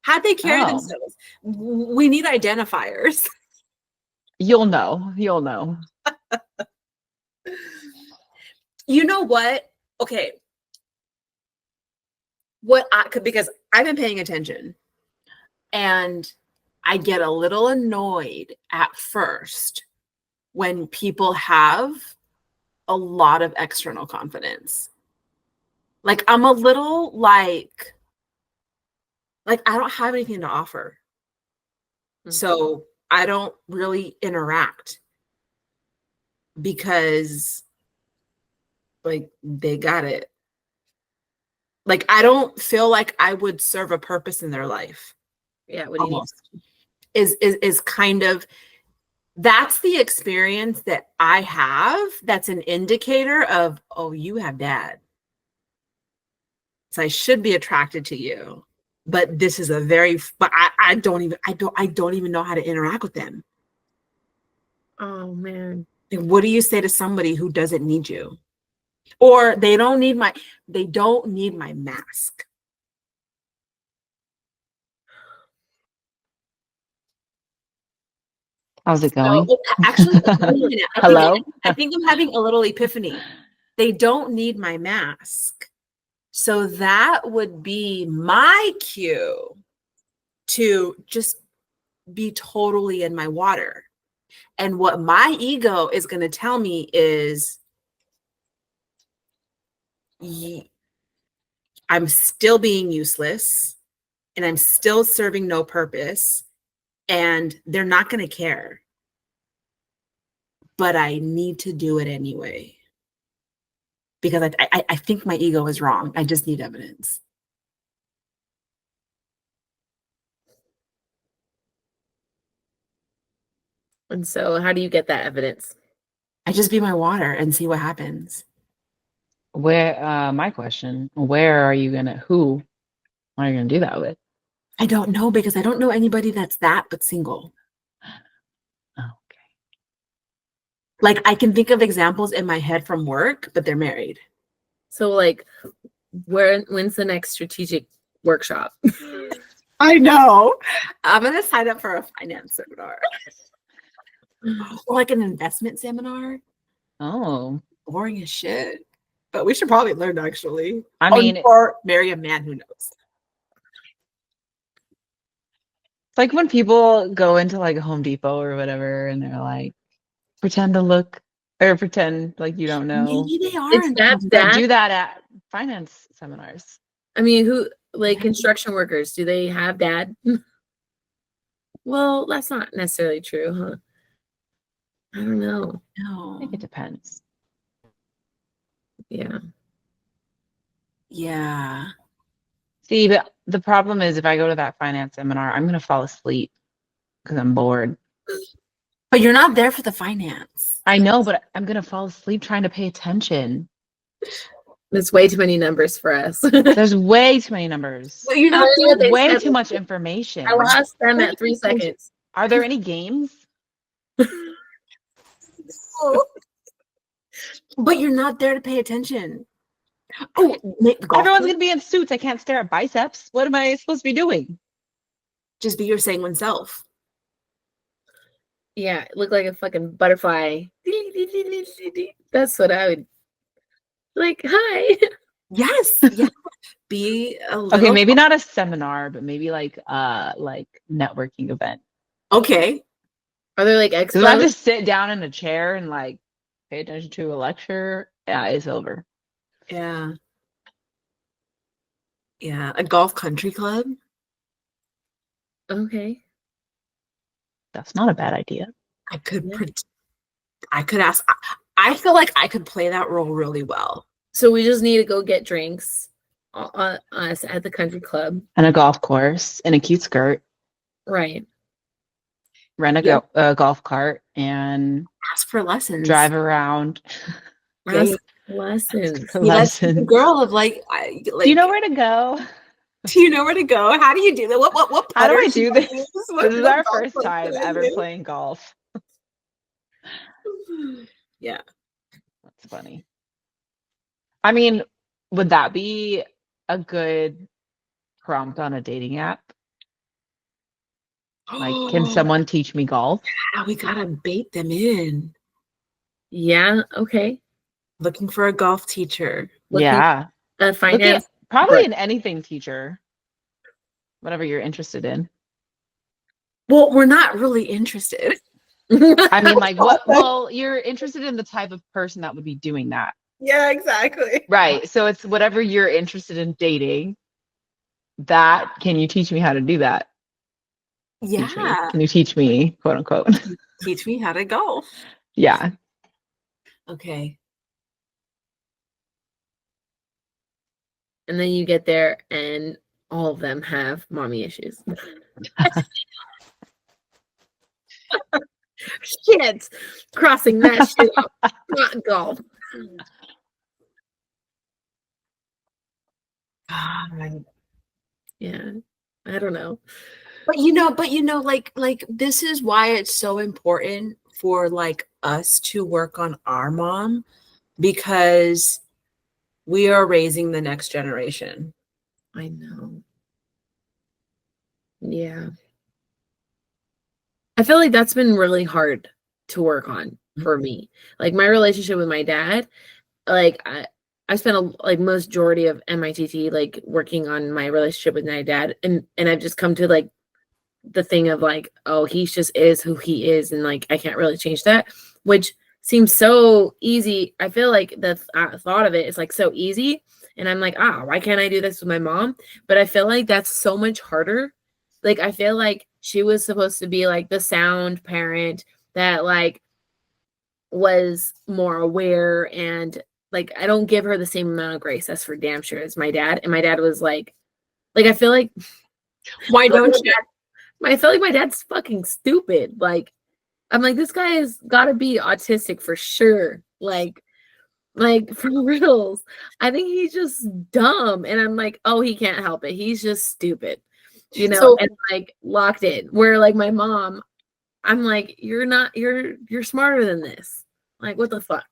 How'd they carry themselves? We need identifiers. You'll know. You'll know. You know what? Okay. Because I've been paying attention and I get a little annoyed at first when people have a lot of external confidence. Like I'm a little like I don't have anything to offer. Mm-hmm. So I don't really interact because like they got it. Like I don't feel like I would serve a purpose in their life. Yeah, what almost is kind of That's the experience that I have. That's an indicator of, oh, you have dad. So I should be attracted to you. But this is I don't even know how to interact with them. Oh man. And what do you say to somebody who doesn't need you? Or they don't need my mask. How's it going? So, actually, wait a minute. Hello? I think I'm having a little epiphany. They don't need my mask. So that would be my cue to just be totally in my water. And what my ego is going to tell me is, I'm still being useless and I'm still serving no purpose and they're not going to care. But I need to do it anyway. Because I think my ego is wrong. I just need evidence. And so how do you get that evidence? I just be my water and see what happens. My question, where are you who are you gonna do that with? I don't know because I don't know anybody that's that but single. Oh, okay. Like I can think of examples in my head from work, but they're married. So like when's the next strategic workshop? I know. I'm gonna sign up for a finance seminar. Or like an investment seminar. Oh. Boring as shit. But we should probably learn actually. I mean, or marry a man who knows. It's like when people go into like Home Depot or whatever and they're like, pretend like you don't know. Maybe they are. It's that But bad. do that at finance seminars. I mean, who like construction workers, do they have dad? Well, that's not necessarily true, huh? I don't know. No. I think it depends. Yeah. Yeah. See, but the problem is if I go to that finance seminar, I'm gonna fall asleep because I'm bored. But you're not there for the finance. I know, but I'm gonna fall asleep trying to pay attention. There's way too many numbers for us. There's way too many numbers. But you're not They Way said- too much information. I lost them at 3 seconds. Are there any games? But you're not there to pay attention. Oh, Everyone's gonna be in suits. I can't stare at biceps. What am I supposed to be doing? just be your sanguine self. Yeah, it looked like a fucking butterfly. That's what I would like. Hi. Yes. Yeah. Be a little. Okay, maybe not a seminar, but maybe like networking event. Okay. Are there like Because if I have to expos? sit down in a chair and like pay attention to a lecture, yeah, it's over. Yeah. Yeah. A golf country club. Okay. That's not a bad idea. I could. Yeah. I could ask. I feel like I could play that role really well. So we just need to go get drinks on us at the country club. And a golf course and a cute skirt. Right. Rent a golf cart and Ask for lessons. drive around. Ask lessons. For Be that lessons. girl of like. Do you know where to go? Do you know where to go? How do you do that? What How do putter I should do this? use? This What is our golf first club time should I ever use? playing golf. Yeah. That's funny. I mean, would that be a good prompt on a dating app? Like, can someone teach me golf? Yeah, we gotta bait them in. Yeah. Okay. Looking for a golf teacher. Looking Yeah. finance. Probably an anything teacher. Whatever you're interested in. Well, we're not really interested. I mean, like what? Well, you're interested in the type of person that would be doing that. Yeah, exactly. Right. So it's whatever you're interested in dating. That, can you teach me how to do that? Teach me. Yeah. Can you teach me, quote unquote? Teach me how to golf. Yeah. Okay. And then you get there and all of them have mommy issues. Shit. Crossing that shit off. Not golf. God. Yeah. I don't know. But like this is why it's so important for like us to work on our mom, because we are raising the next generation. I know. Yeah. I feel like that's been really hard to work on for me. Like my relationship with my dad, like I spent a like majority of MITT like working on my relationship with my dad, and I've just come to like the thing of like, oh, he just is who he is, and like I can't really change that, which seems so easy. I feel like the thought of it is like so easy, and I'm like, why can't I do this with my mom? But I feel like that's so much harder. Like I feel like she was supposed to be like the sound parent that like was more aware, and like I don't give her the same amount of grace, as for damn sure, as my dad. And my dad was like I feel like Why don't you? I feel like my dad's fucking stupid. Like I'm like, this guy has got to be autistic for sure. Like for reals. I think he's just dumb. And I'm like, oh, he can't help it. He's just stupid, So and like locked in. Where like my mom, I'm like, you're smarter than this. Like, what the fuck?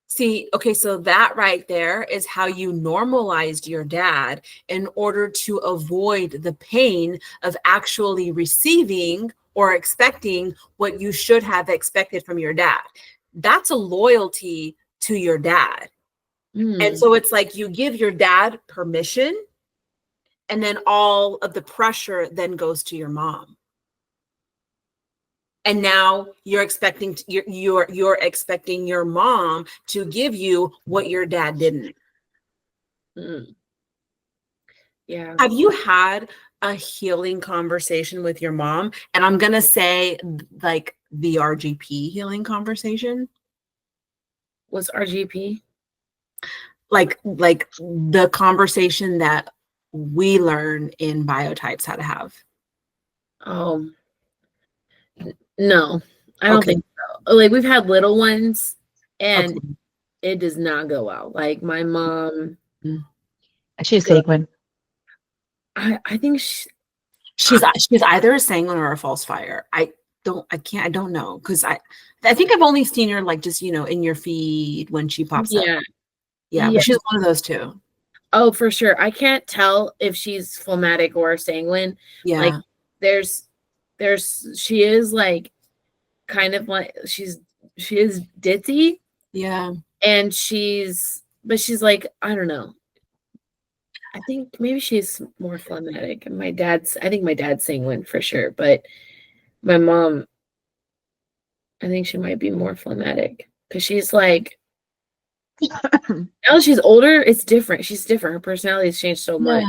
see, okay, so that right there is how you normalized your dad in order to avoid the pain of actually receiving or expecting what you should have expected from your dad. That's a loyalty to your dad. And so it's like you give your dad permission, and then all of the pressure then goes to your mom. And now you're expecting you're expecting your mom to give you what your dad didn't. Yeah. Have you had a healing conversation with your mom? And I'm gonna say like the RGP healing conversation. What's RGP? Like the conversation that we learn in biotypes how to have. Oh, no, I don't Okay. think so. Like we've had little ones, and Okay. it does not go well. Like my mom, She's sanguine. I think She's either a sanguine or a false fire. I don't know, because I think I've only seen her like just in your feed when she pops up. Yeah, but she's one of those two. Oh, for sure. I can't tell if she's phlegmatic or sanguine. Yeah. Like she is like kind of like she is ditzy. Yeah. And she's like, I don't know. I think maybe she's more phlegmatic. And I think my dad's sanguine for sure. But my mom, I think she might be more phlegmatic, because she's like, now she's older, it's different. She's different. Her personality has changed so much.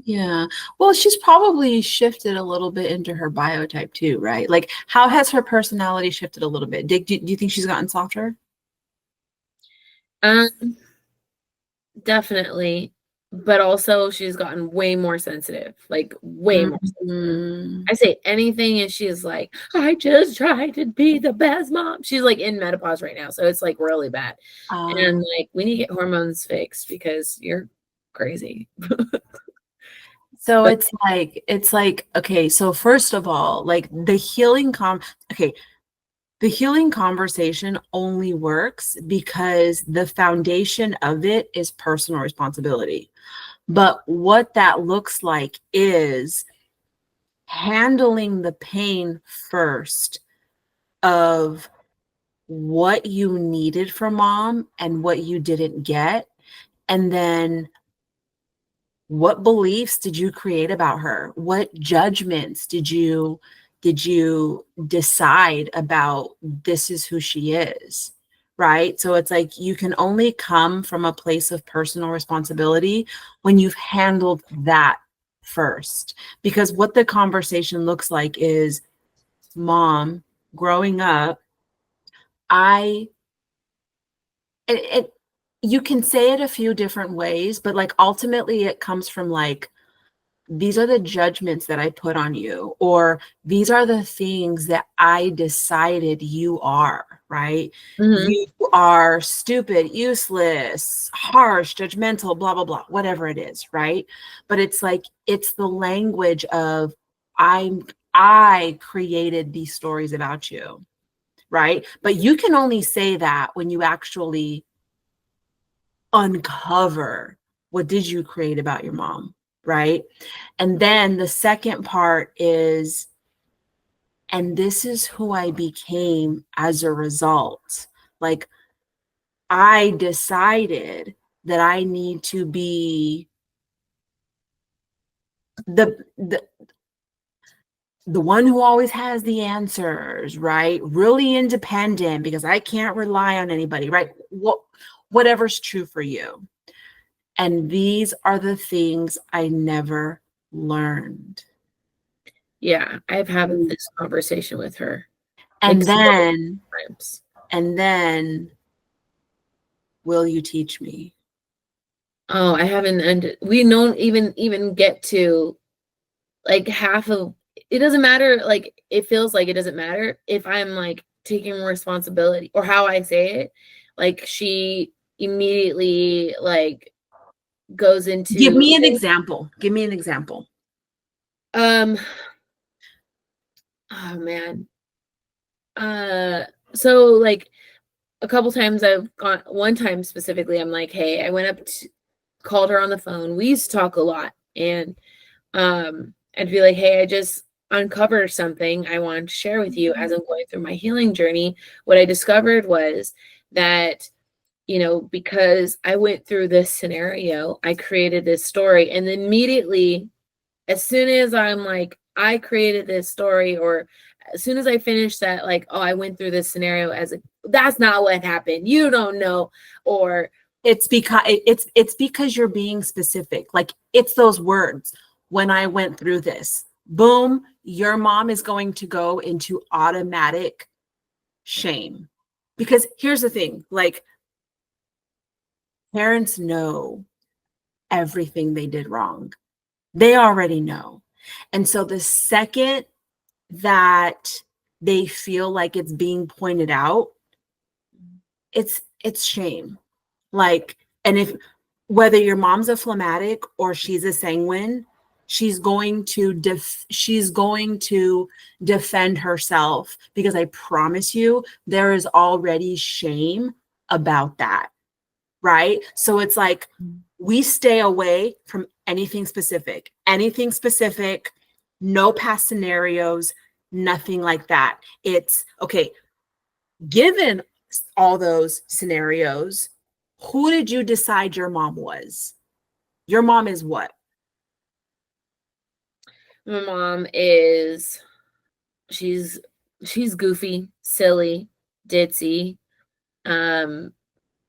Yeah. Well, she's probably shifted a little bit into her biotype too, right? Like, how has her personality shifted a little bit? Do you think she's gotten softer? Definitely. But also she's gotten way more sensitive. Like way more sensitive. I say anything and she's like, I just tried to be the best mom. She's like in menopause right now, so it's like really bad. And like we need to get hormones fixed because you're crazy. So it's like, okay, so first of all, like the healing conversation only works because the foundation of it is personal responsibility. But what that looks like is handling the pain first of what you needed from mom and what you didn't get. And then what beliefs did you create about her? What judgments did you decide about this is who she is? Right? So it's like you can only come from a place of personal responsibility when you've handled that first. Because what the conversation looks like is, mom, growing up, you can say it a few different ways, but like ultimately it comes from like these are the judgments that I put on you, or these are the things that I decided you are, right? Mhm. You are stupid, useless, harsh, judgmental, blah, blah, blah, whatever it is, right? But it's like, it's the language of I created these stories about you, right? But you can only say that when you actually uncover what did you create about your mom, right? And then the second part is, and this is who I became as a result. Like, I decided that I need to be the one who always has the answers, right? Really independent because I can't rely on anybody, right? Whatever's true for you. And these are the things I never learned. Yeah, I've had this conversation with her. And like, several then, times. will you teach me? Oh, I haven't, and we don't even get to like half of it. Doesn't matter. Like, it feels like it doesn't matter if I'm like taking responsibility or how I say it. Like, she immediately like goes into Give me an example. Give me an example. Oh man. So like a couple times I've gone, one time specifically, I'm like, hey, I went up to, called her on the phone. We used to talk a lot, and I'd be like, hey, I just uncovered something I wanted to share with you as I'm going through my healing journey. What I discovered was that, you know, because I went through this scenario, I created this story, and immediately, as soon as I'm like, I created this story, or as soon as I finish that, like, oh, I went through this scenario as a, that's not what happened. You don't know. Or it's because you're being specific. Like, it's those words. When I went through this, boom, your mom is going to go into automatic shame. Because here's the thing, like, parents know everything they did wrong. They already know. And so the second that they feel like it's being pointed out, it's shame. Like, and if whether your mom's a phlegmatic or she's a sanguine, she's going to defend herself, because I promise you there is already shame about that, right? So it's like, we stay away from anything specific, no past scenarios, nothing like that. It's okay, given all those scenarios, who did you decide your mom was? Your mom is what? my mom is, she's goofy, silly, ditzy,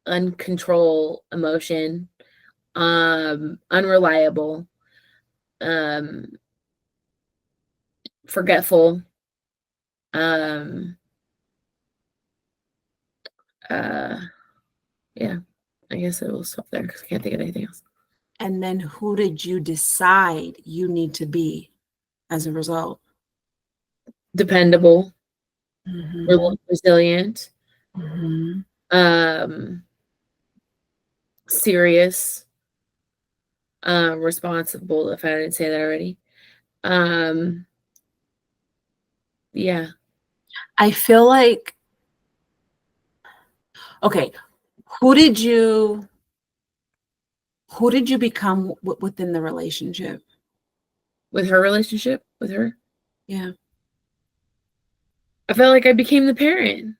uncontrol emotion, unreliable, forgetful, um, yeah, I guess it will stop there because I can't think of anything else. And then who did you decide you need to be as a result? Dependable, Mhm. resilient, Mhm. serious, responsible, if I didn't say that already. Yeah. I feel like, okay, who did you become within the relationship? With her relationship with her, Yeah. I felt like I became the parent.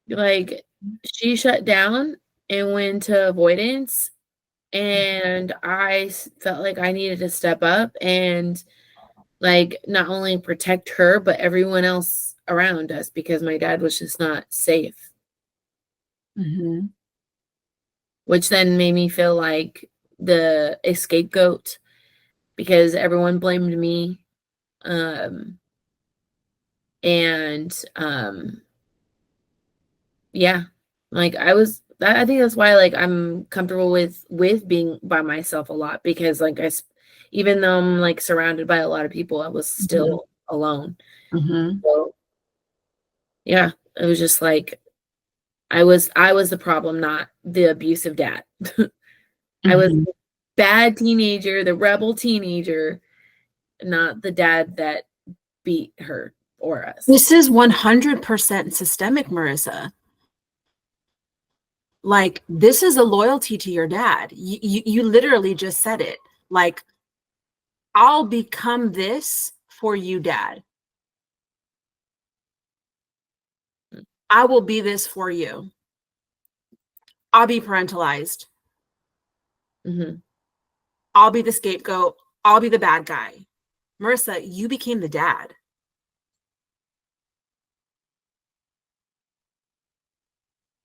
Like, she shut down and went to avoidance, and I felt like I needed to step up and like not only protect her but everyone else around us, because my dad was just not safe, Mhm. which then made me feel like the scapegoat because everyone blamed me. And yeah, like I think that's why like I'm comfortable with being by myself a lot, because like Even though I'm like surrounded by a lot of people, I was still alone. Mm-hmm. So yeah, it was just like I was the problem, not the abusive dad. I was Mhm. the bad teenager, the rebel teenager, not the dad that beat her or us. This is 100% systemic, Marissa. Like, this is a loyalty to your dad. You literally just said it. Like, I'll become this for you, dad. I will be this for you. I'll be parentalized. Mm-hmm. I'll be the scapegoat. I'll be the bad guy. Marissa, you became the dad.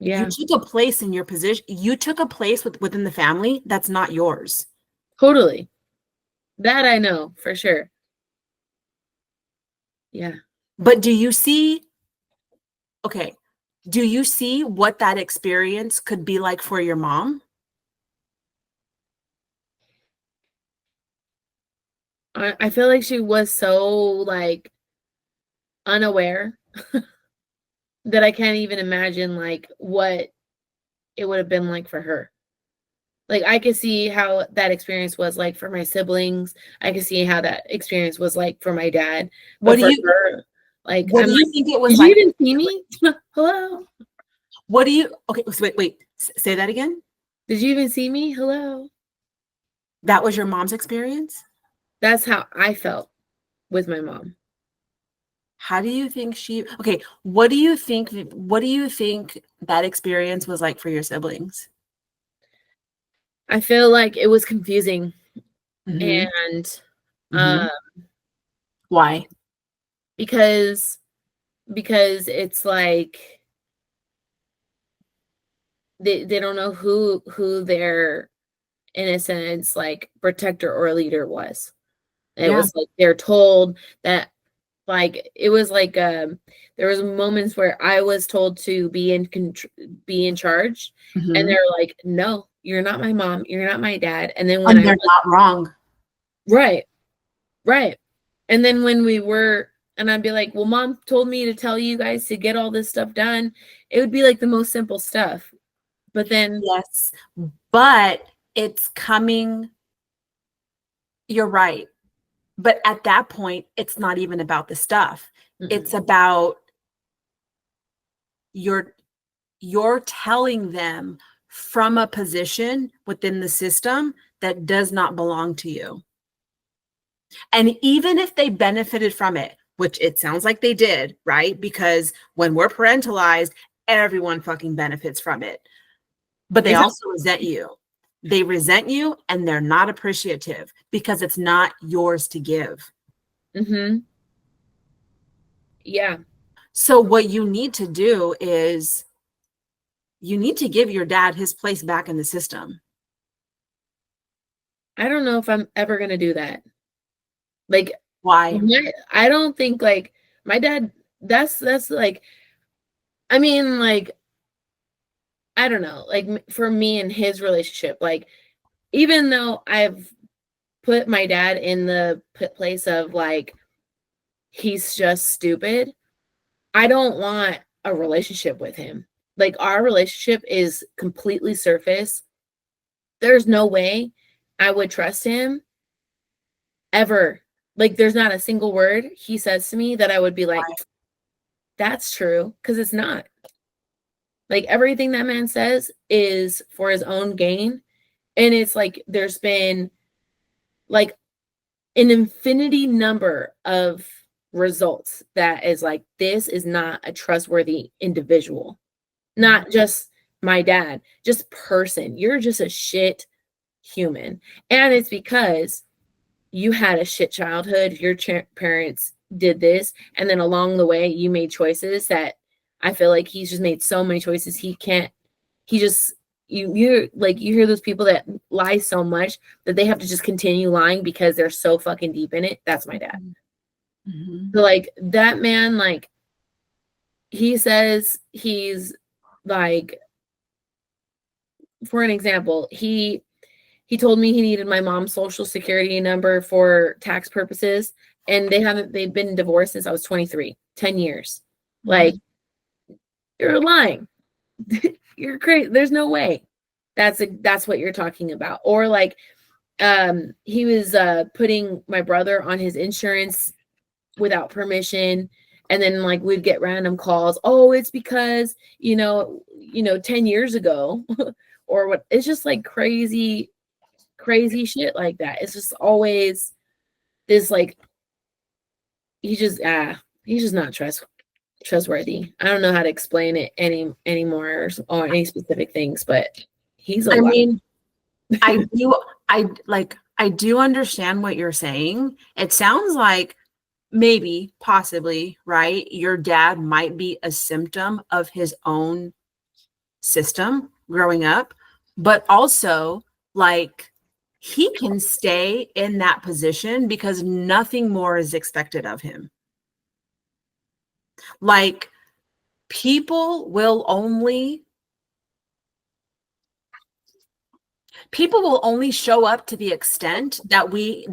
Yeah, You took a place in your position. You took a place within the family that's not yours. totally. That I know for sure. Yeah. But do you see, okay, do you see what that experience could be like for your mom? I feel like she was so like unaware that I can't even imagine like what it would have been like for her. Like I could see how that experience was like for my siblings. I could see how that experience was like for my dad. What But do for you her, like what I'm do like, you think it was did you like? even see me? Hello? What do you okay, so wait, say that again? Did you even see me? Hello? That was your mom's experience? That's how I felt with my mom. How do you think okay, what do you think that experience was like for your siblings? I feel like it was confusing Mhm. and Mhm. uh Why? because it's like they don't know who their in a sense like protector or leader was. It Yeah. was like they're told that like it was like there was moments where I was told to be in charge and Mhm. they're like, no, you're not my mom, you're not my dad. And then when And I they're was not wrong. right, right. And then when we were and I'd be like, well, mom told me to tell you guys to get all this stuff done. It would be like the most simple stuff. But then Yes. But it's coming, you're right. But at that point, it's not even about the stuff. It's mm-mm. about you're telling them from a position within the system that does not belong to you. And even if they benefited from it, which it sounds like they did, right? Because when we're parentalized, everyone fucking benefits from it. But they Exactly. also resent you. They resent you and they're not appreciative because it's not yours to give. Mm-hmm. Yeah. So what you need to do is you need to give your dad his place back in the system. I don't know if I'm ever gonna do that. Like Why? I don't think like my dad that's like I mean like I don't know like for me and his relationship like even though I've put my dad in the place of like he's just stupid, I don't want a relationship with him. Like our relationship is completely surface. There's no way I would trust him ever. Like there's not a single word he says to me that I would be like, that's true, because it's not. Like everything that man says is for his own gain. And it's like there's been like an infinity number of results that is like, this is not a trustworthy individual. Not just my dad, just person. You're just a shit human. And it's because you had a shit childhood, your parents did this, and then along the way you made choices that I feel like he's just made so many choices he just you're like you hear those people that lie so much that they have to just continue lying because they're so fucking deep in it. That's my dad. Mhm. So like that man, like he says he's like, for an example, he he told me he needed my mom's social security number for tax purposes. And they've been divorced since I was 23, 10 years. Like, you're lying. You're crazy. There's no way. That's what you're talking about. Or like, he was putting my brother on his insurance without permission, and then like we'd get random calls. Oh, it's because 10 years ago, or what? It's just like crazy shit like that. It's just always this like he's just not trustworthy. I don't know how to explain it anymore or any specific things, but he's a I lot. mean, I do understand what you're saying. It sounds like maybe, possibly, right? Your dad might be a symptom of his own system growing up, but also like he can stay in that position because nothing more is expected of him. Like people will only show up to the extent that we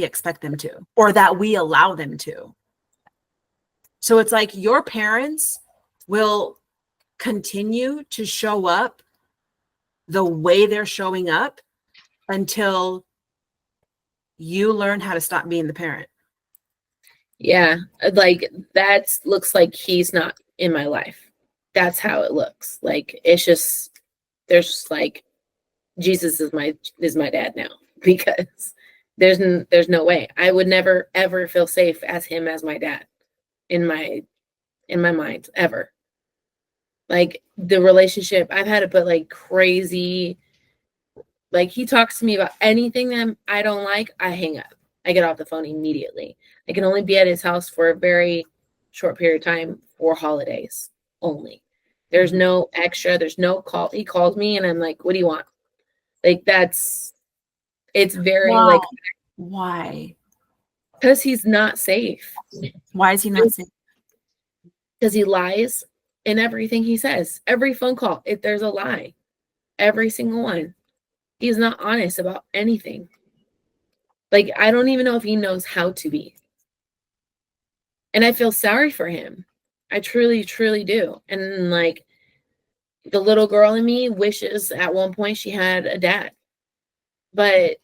expect them to, or that we allow them to. So it's like your parents will continue to show up the way they're showing up until you learn how to stop being the parent. Yeah, like that looks like he's not in my life. That's how it looks. Like it's just there's just like Jesus is my dad now, because there's no way I would never ever feel safe as him as my dad in my mind ever. Like the relationship I've had to put like crazy, like he talks to me about anything that I don't like, I hang up. I get off the phone immediately. I can only be at his house for a very short period of time for holidays only. There's no extra, there's no call. He calls me and I'm like, what do you want? Like it's very like, why? because he's not safe. Why is he not safe? Because he lies in everything he says. Every phone call, if there's a lie, every single one. He's not honest about anything. Like, I don't even know if he knows how to be. And I feel sorry for him. I truly, truly do. And like the little girl in me wishes at one point she had a dad. But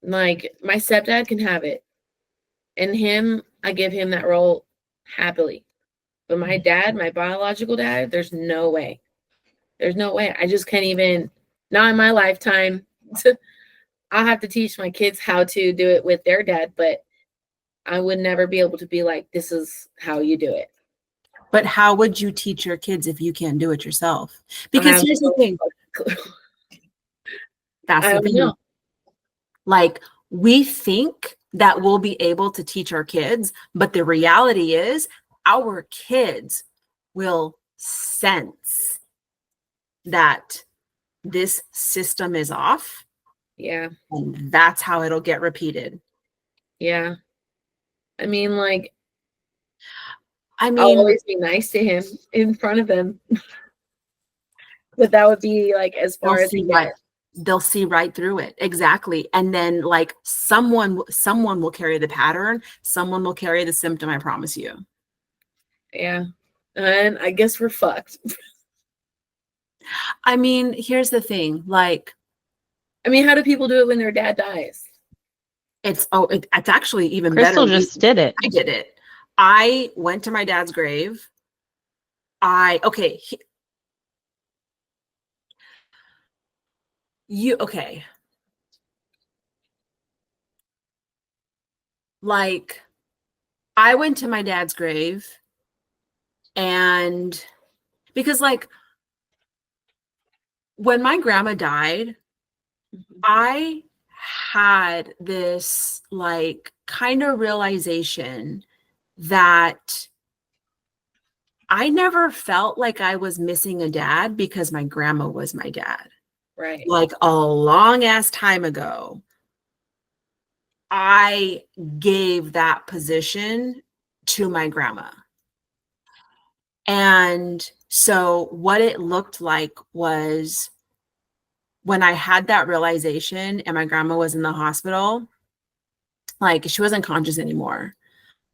like my stepdad can have it. And him, I give him that role happily. But my dad, my biological dad, there's no way. There's no way. I just can't even, not in my lifetime. I'll have to teach my kids how to do it with their dad, but I would never be able to be like, this is how you do it. But how would you teach your kids if you can't do it yourself? Because here's the thing. That's the thing. Like, we think that we'll be able to teach our kids, but the reality is our kids will sense that this system is off. Yeah. And that's how it'll get repeated. Yeah. I mean, like, I'll always be nice to him in front of him. But that would be like as far as they'll see right through it. Exactly. And then like someone will carry the pattern. Someone will carry the symptom, I promise you. Yeah. And I guess we're fucked. I mean, here's the thing. Like, I mean, how do people do it when their dad dies? It's actually even Crystal better. Just did it. I did it. I went to my dad's grave. Okay. Like, I went to my dad's grave, and because like when my grandma died, I had this like kind of realization that I never felt like I was missing a dad because my grandma was my dad. Right. Like a long ass time ago, I gave that position to my grandma. And so what it looked like was when I had that realization and my grandma was in the hospital, like she wasn't conscious anymore.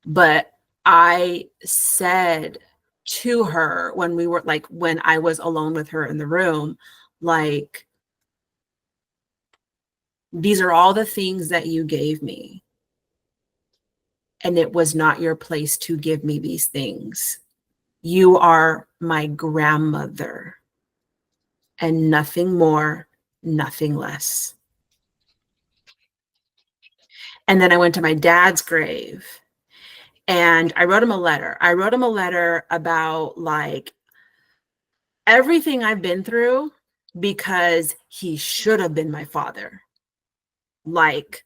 But I said to her when we were like, when I was alone with her in the room, like, these are all the things that you gave me. And it was not your place to give me these things. You are my grandmother and nothing more, nothing less. And then I went to my dad's grave and I wrote him a letter. I wrote him a letter about like everything I've been through because he should have been my father. Like,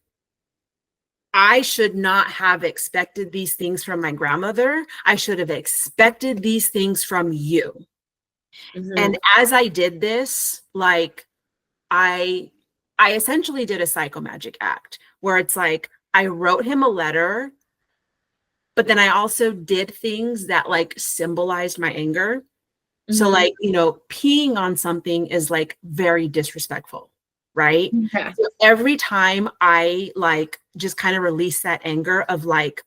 I should not have expected these things from my grandmother. I should have expected these things from you. Mhm. And as I did this, like, I essentially did a psychomagic act where it's like I wrote him a letter, but then I also did things that like symbolized my anger. So Mhm. like, you know, peeing on something is like very disrespectful, right? Yeah. So every time I like just kind of release that anger of like,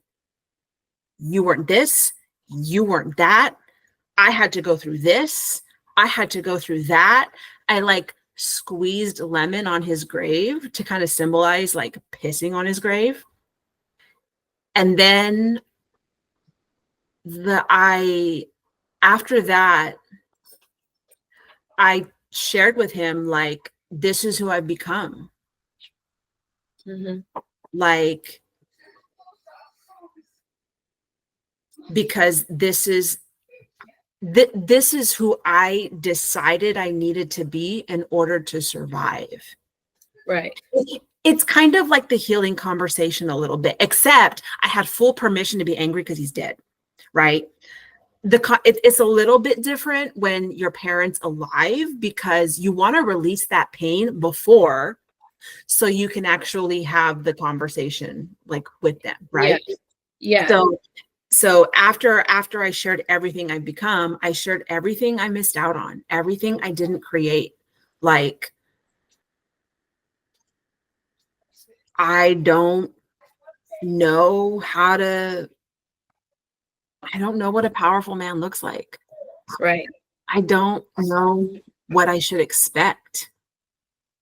you weren't this, you weren't that, I had to go through this, I had to go through that. I like squeezed lemon on his grave to kind of symbolize like pissing on his grave. And then after that, I shared with him like, this is who I've become. Mhm. Like, because this is who I decided I needed to be in order to survive. Right. It's kind of like the healing conversation a little bit, except I had full permission to be angry because he's dead, right? It's a little bit different when your parents alive because you want to release that pain before so you can actually have the conversation like with them, right? Yeah. So after I shared everything I've become, I shared everything I missed out on, everything I didn't create. Like, I don't know what a powerful man looks like. Right. I don't know what I should expect.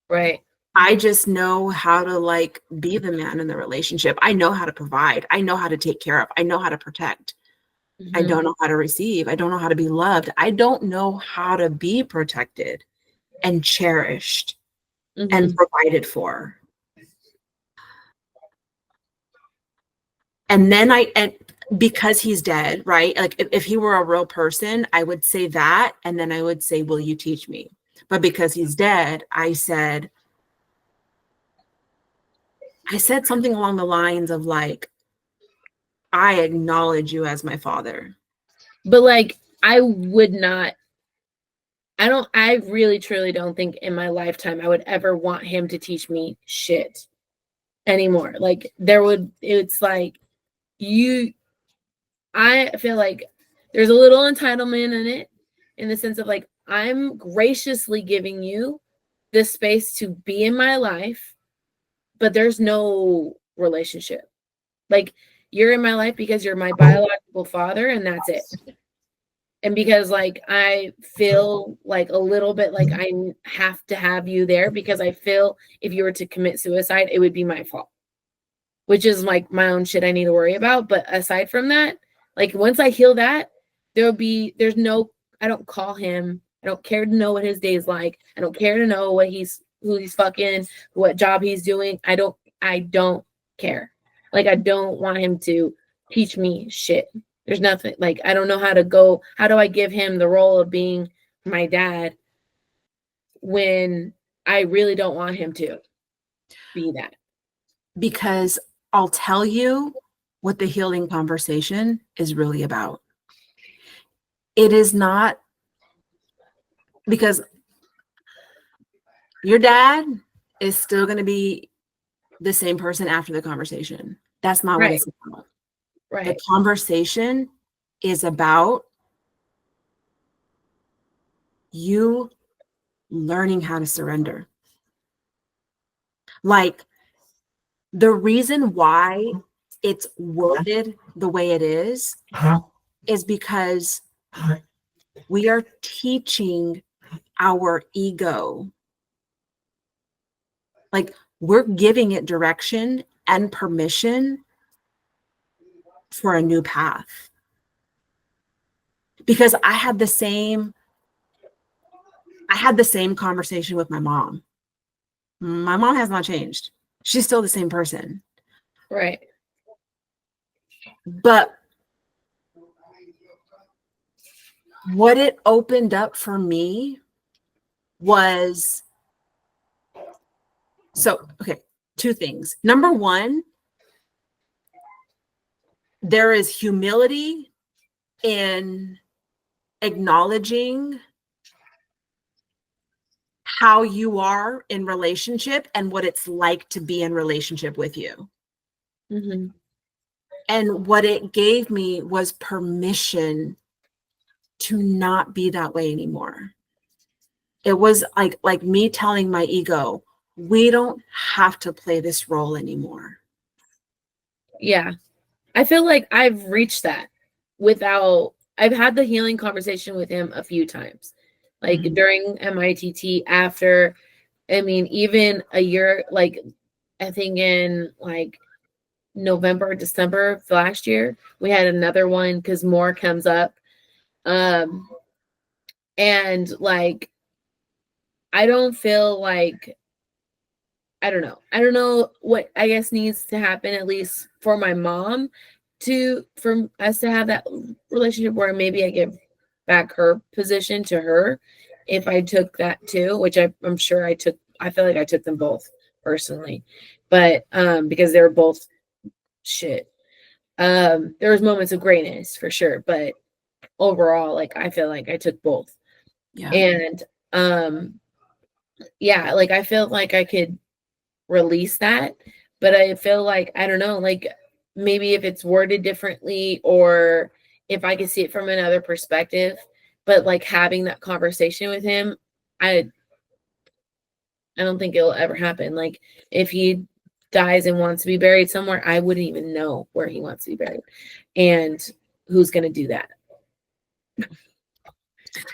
Right. I just know how to like be the man in the relationship. I know how to provide. I know how to take care of. I know how to protect. I Mhm. don't know how to receive. I don't know how to be loved. I don't know how to be protected and cherished and Mhm. provided for. And then and because he's dead, right? Like if he were a real person, I would say that. And then I would say, will you teach me? But because he's dead, I said something along the lines of like, I acknowledge you as my father. But like, I would not. I really truly don't think in my lifetime I would ever want him to teach me shit anymore. Like it's like I feel like there's a little entitlement in it, in the sense of like, I'm graciously giving you this space to be in my life, but there's no relationship. Like, you're in my life because you're my biological father, and that's it. And because like I feel like a little bit like I have to have you there, because I feel if you were to commit suicide, it would be my fault, which is like my own shit I need to worry about. But aside from that, like once I heal that, I don't call him. I don't care to know what his day is like. I don't care to know who he's fucking, what job he's doing. I don't care. Like, I don't want him to teach me shit. There's nothing, like, I don't know how do I give him the role of being my dad when I really don't want him to be that? Because I'll tell you what the healing conversation is really about. It is not, because your dad is still going to be the same person after the conversation. That's not what Right. it's about. Right. The conversation is about you learning how to surrender. Like, the reason why it's worded the way it is because we are teaching our ego. Like, we're giving it direction and permission for a new path. Because I had the same conversation with my mom. My mom has not changed. She's still the same person. Right. But what it opened up for me was, okay, two things. Number one, there is humility in acknowledging how you are in relationship and what it's like to be in relationship with you. Mm-hmm. And what it gave me was permission to not be that way anymore. It was like me telling my ego, we don't have to play this role anymore. Yeah. I feel like I've reached that I've had the healing conversation with him a few times. Like during MITT, after, I mean, even a year, like I think in like November, December of last year, we had another one because more comes up. And like, I don't feel like, I don't know what I guess needs to happen, at least for my mom, for us to have that relationship where maybe I give back her position to her if I took that too, which I'm sure I took. I feel like I took them both personally, but because they were both shit. There was moments of greatness for sure, but overall, like I feel like I took both. Yeah. And yeah, like I feel like I could release that, but I feel like, I don't know, like maybe if it's worded differently or if I could see it from another perspective, but like having that conversation with him, I don't think it'll ever happen. Like if he dies and wants to be buried somewhere, I wouldn't even know where he wants to be buried. And who's going to do that?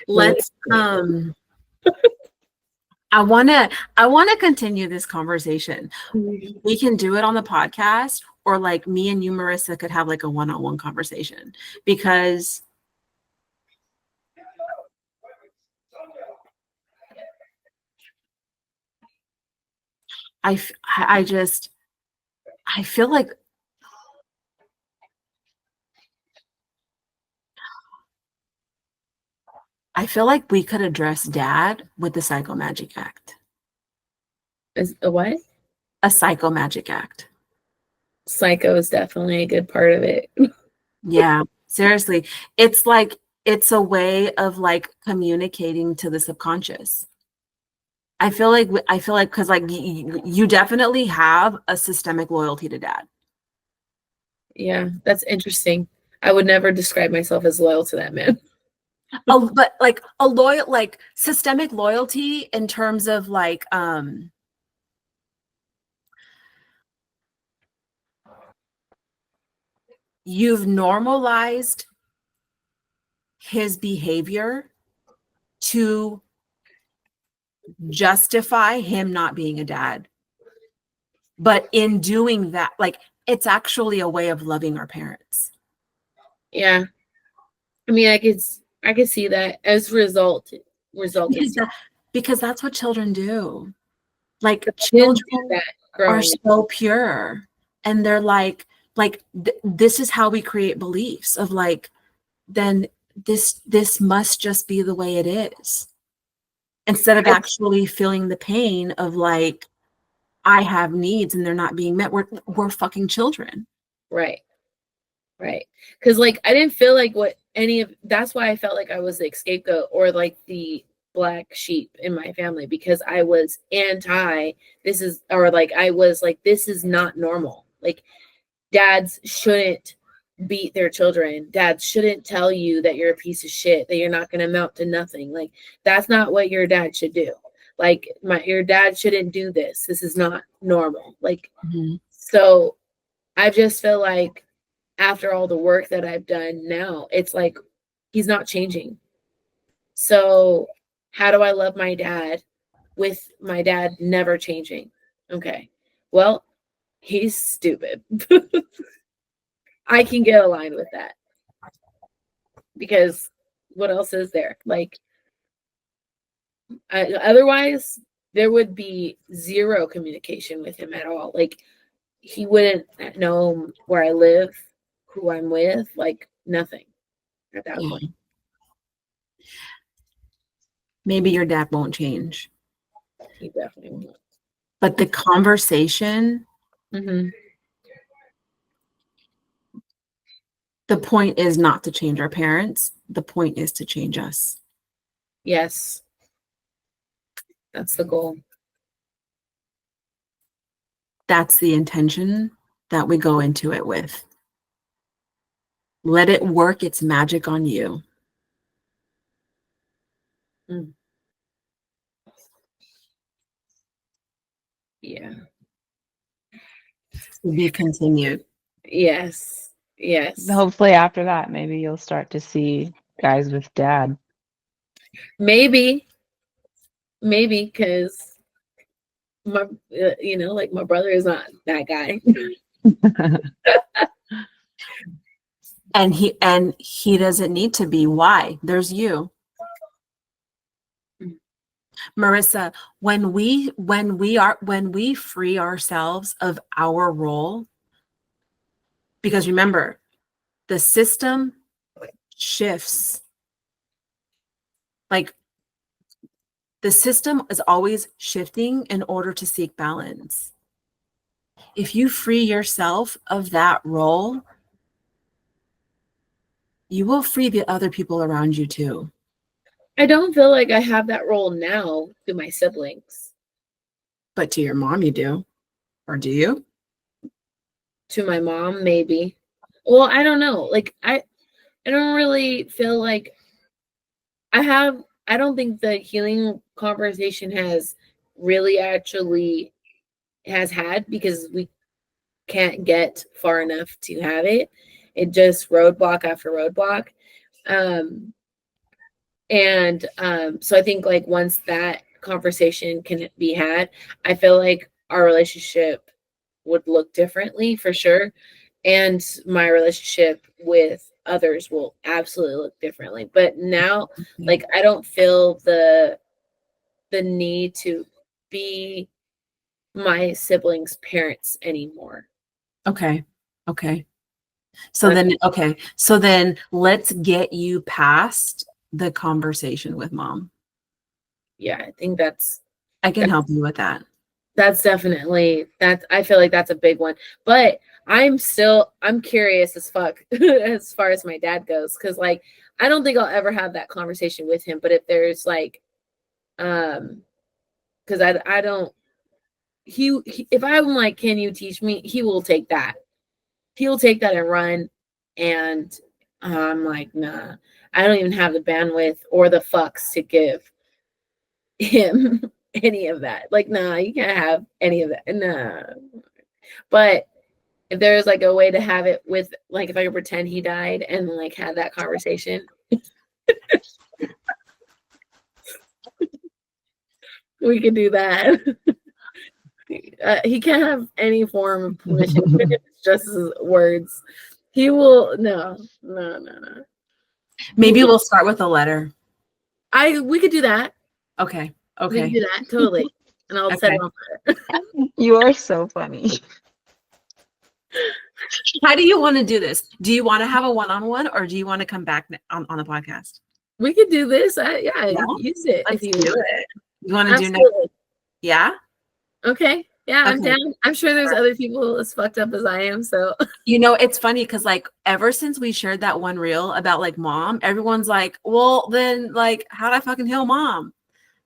Let's I want to continue this conversation. We can do it on the podcast, or like me and you, Marissa, could have like a one-on-one conversation, because I feel like we could address dad with the psychomagic act. Is a what? A psychomagic act. Psycho is definitely a good part of it. Yeah, seriously. It's like, it's a way of like communicating to the subconscious. I feel like because like you definitely have a systemic loyalty to dad. Yeah, that's interesting. I would never describe myself as loyal to that man. But like a loyal, like systemic loyalty in terms of like you've normalized his behavior to justify him not being a dad. But in doing that, like, it's actually a way of loving our parents. Yeah. I mean, I could see that as resulted. Because that's what children do. Like, Children children are so pure, and they're like this is how we create beliefs of like, then this must just be the way it is, instead of actually feeling the pain of like, I have needs and they're not being met. We're fucking children. Right. Because like I didn't feel like that's why I felt like I was the scapegoat or like the black sheep in my family, because I was this is not normal. Like, dads shouldn't beat their children. Dads shouldn't tell you that you're a piece of shit, that you're not going to amount to nothing. Like, that's not what your dad should do. Like your dad shouldn't do this. This is not normal. Like, Mhm. so I just feel like after all the work that I've done now, it's like he's not changing. So how do I love my dad with my dad never changing? Okay. Well, he's stupid. I can get aligned with that because what else is there? Like, otherwise, there would be zero communication with him at all. Like, he wouldn't know where I live, who I'm with, like nothing at that point. Maybe your dad won't change, He definitely won't. but the conversation, Mm-hmm. the point is not to change our parents. The point is to change us. Yes. That's the goal. That's the intention that we go into it with. Let it work its magic on you. Yeah. To be continued. Yes. Yes. Hopefully after that, maybe you'll start to see guys with dad. Maybe because my, like my brother is not that guy. And he doesn't need to be. Why? There's you. Marissa, when we free ourselves of our role, because remember, the system shifts. Like, the system is always shifting in order to seek balance. If you free yourself of that role, you will free the other people around you too. I don't feel like I have that role now to my siblings. But to your mom, you do. Or do you? To my mom, maybe. Well, I don't know. Like, I don't really feel like I don't think the healing conversation has really actually has had, because we can't get far enough to have it. It just roadblock after roadblock. So I think like once that conversation can be had, I feel like our relationship would look differently for sure. And my relationship with others will absolutely look differently. But now, like, I don't feel the need to be my siblings' parents anymore. Okay. So then let's get you past the conversation with mom. Yeah, I think I can help you with that. that's definitely I feel like that's a big one. But I'm curious as fuck as far as my dad goes, because like I don't think I'll ever have that conversation with him. But if there's like because I don't he if I'm like, can you teach me, he will take that. He'll take that and run. And I'm like, nah, I don't even have the bandwidth or the fucks to give him any of that. Like, nah, you can't have any of that. Nah. But if there's like a way to have it with, like, if I could pretend he died and like had that conversation, we could do that. He can't have any form of permission, even if it's just his words. He will no. Maybe we'll start with a letter. We could do that. Okay. We can do that, totally. And I'll set it on fire. You are so funny. How do you want to do this? Do you want to have a one-on-one, or do you want to come back on the podcast? We could do this. Use it. Let's if you do want. it. You want to do next? Yeah. Okay. Yeah, I'm Okay. down. I'm sure there's other people as fucked up as I am. So It's funny because like ever since we shared that one reel about like mom, everyone's like, well, then like how do I fucking heal mom?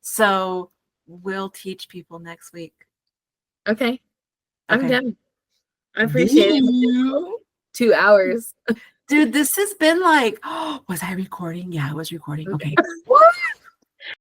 So we'll teach people next week. okay. I'm Okay. down. I appreciate it. 2 hours. Dude, this has been like, was I recording? Yeah, I was recording. Okay.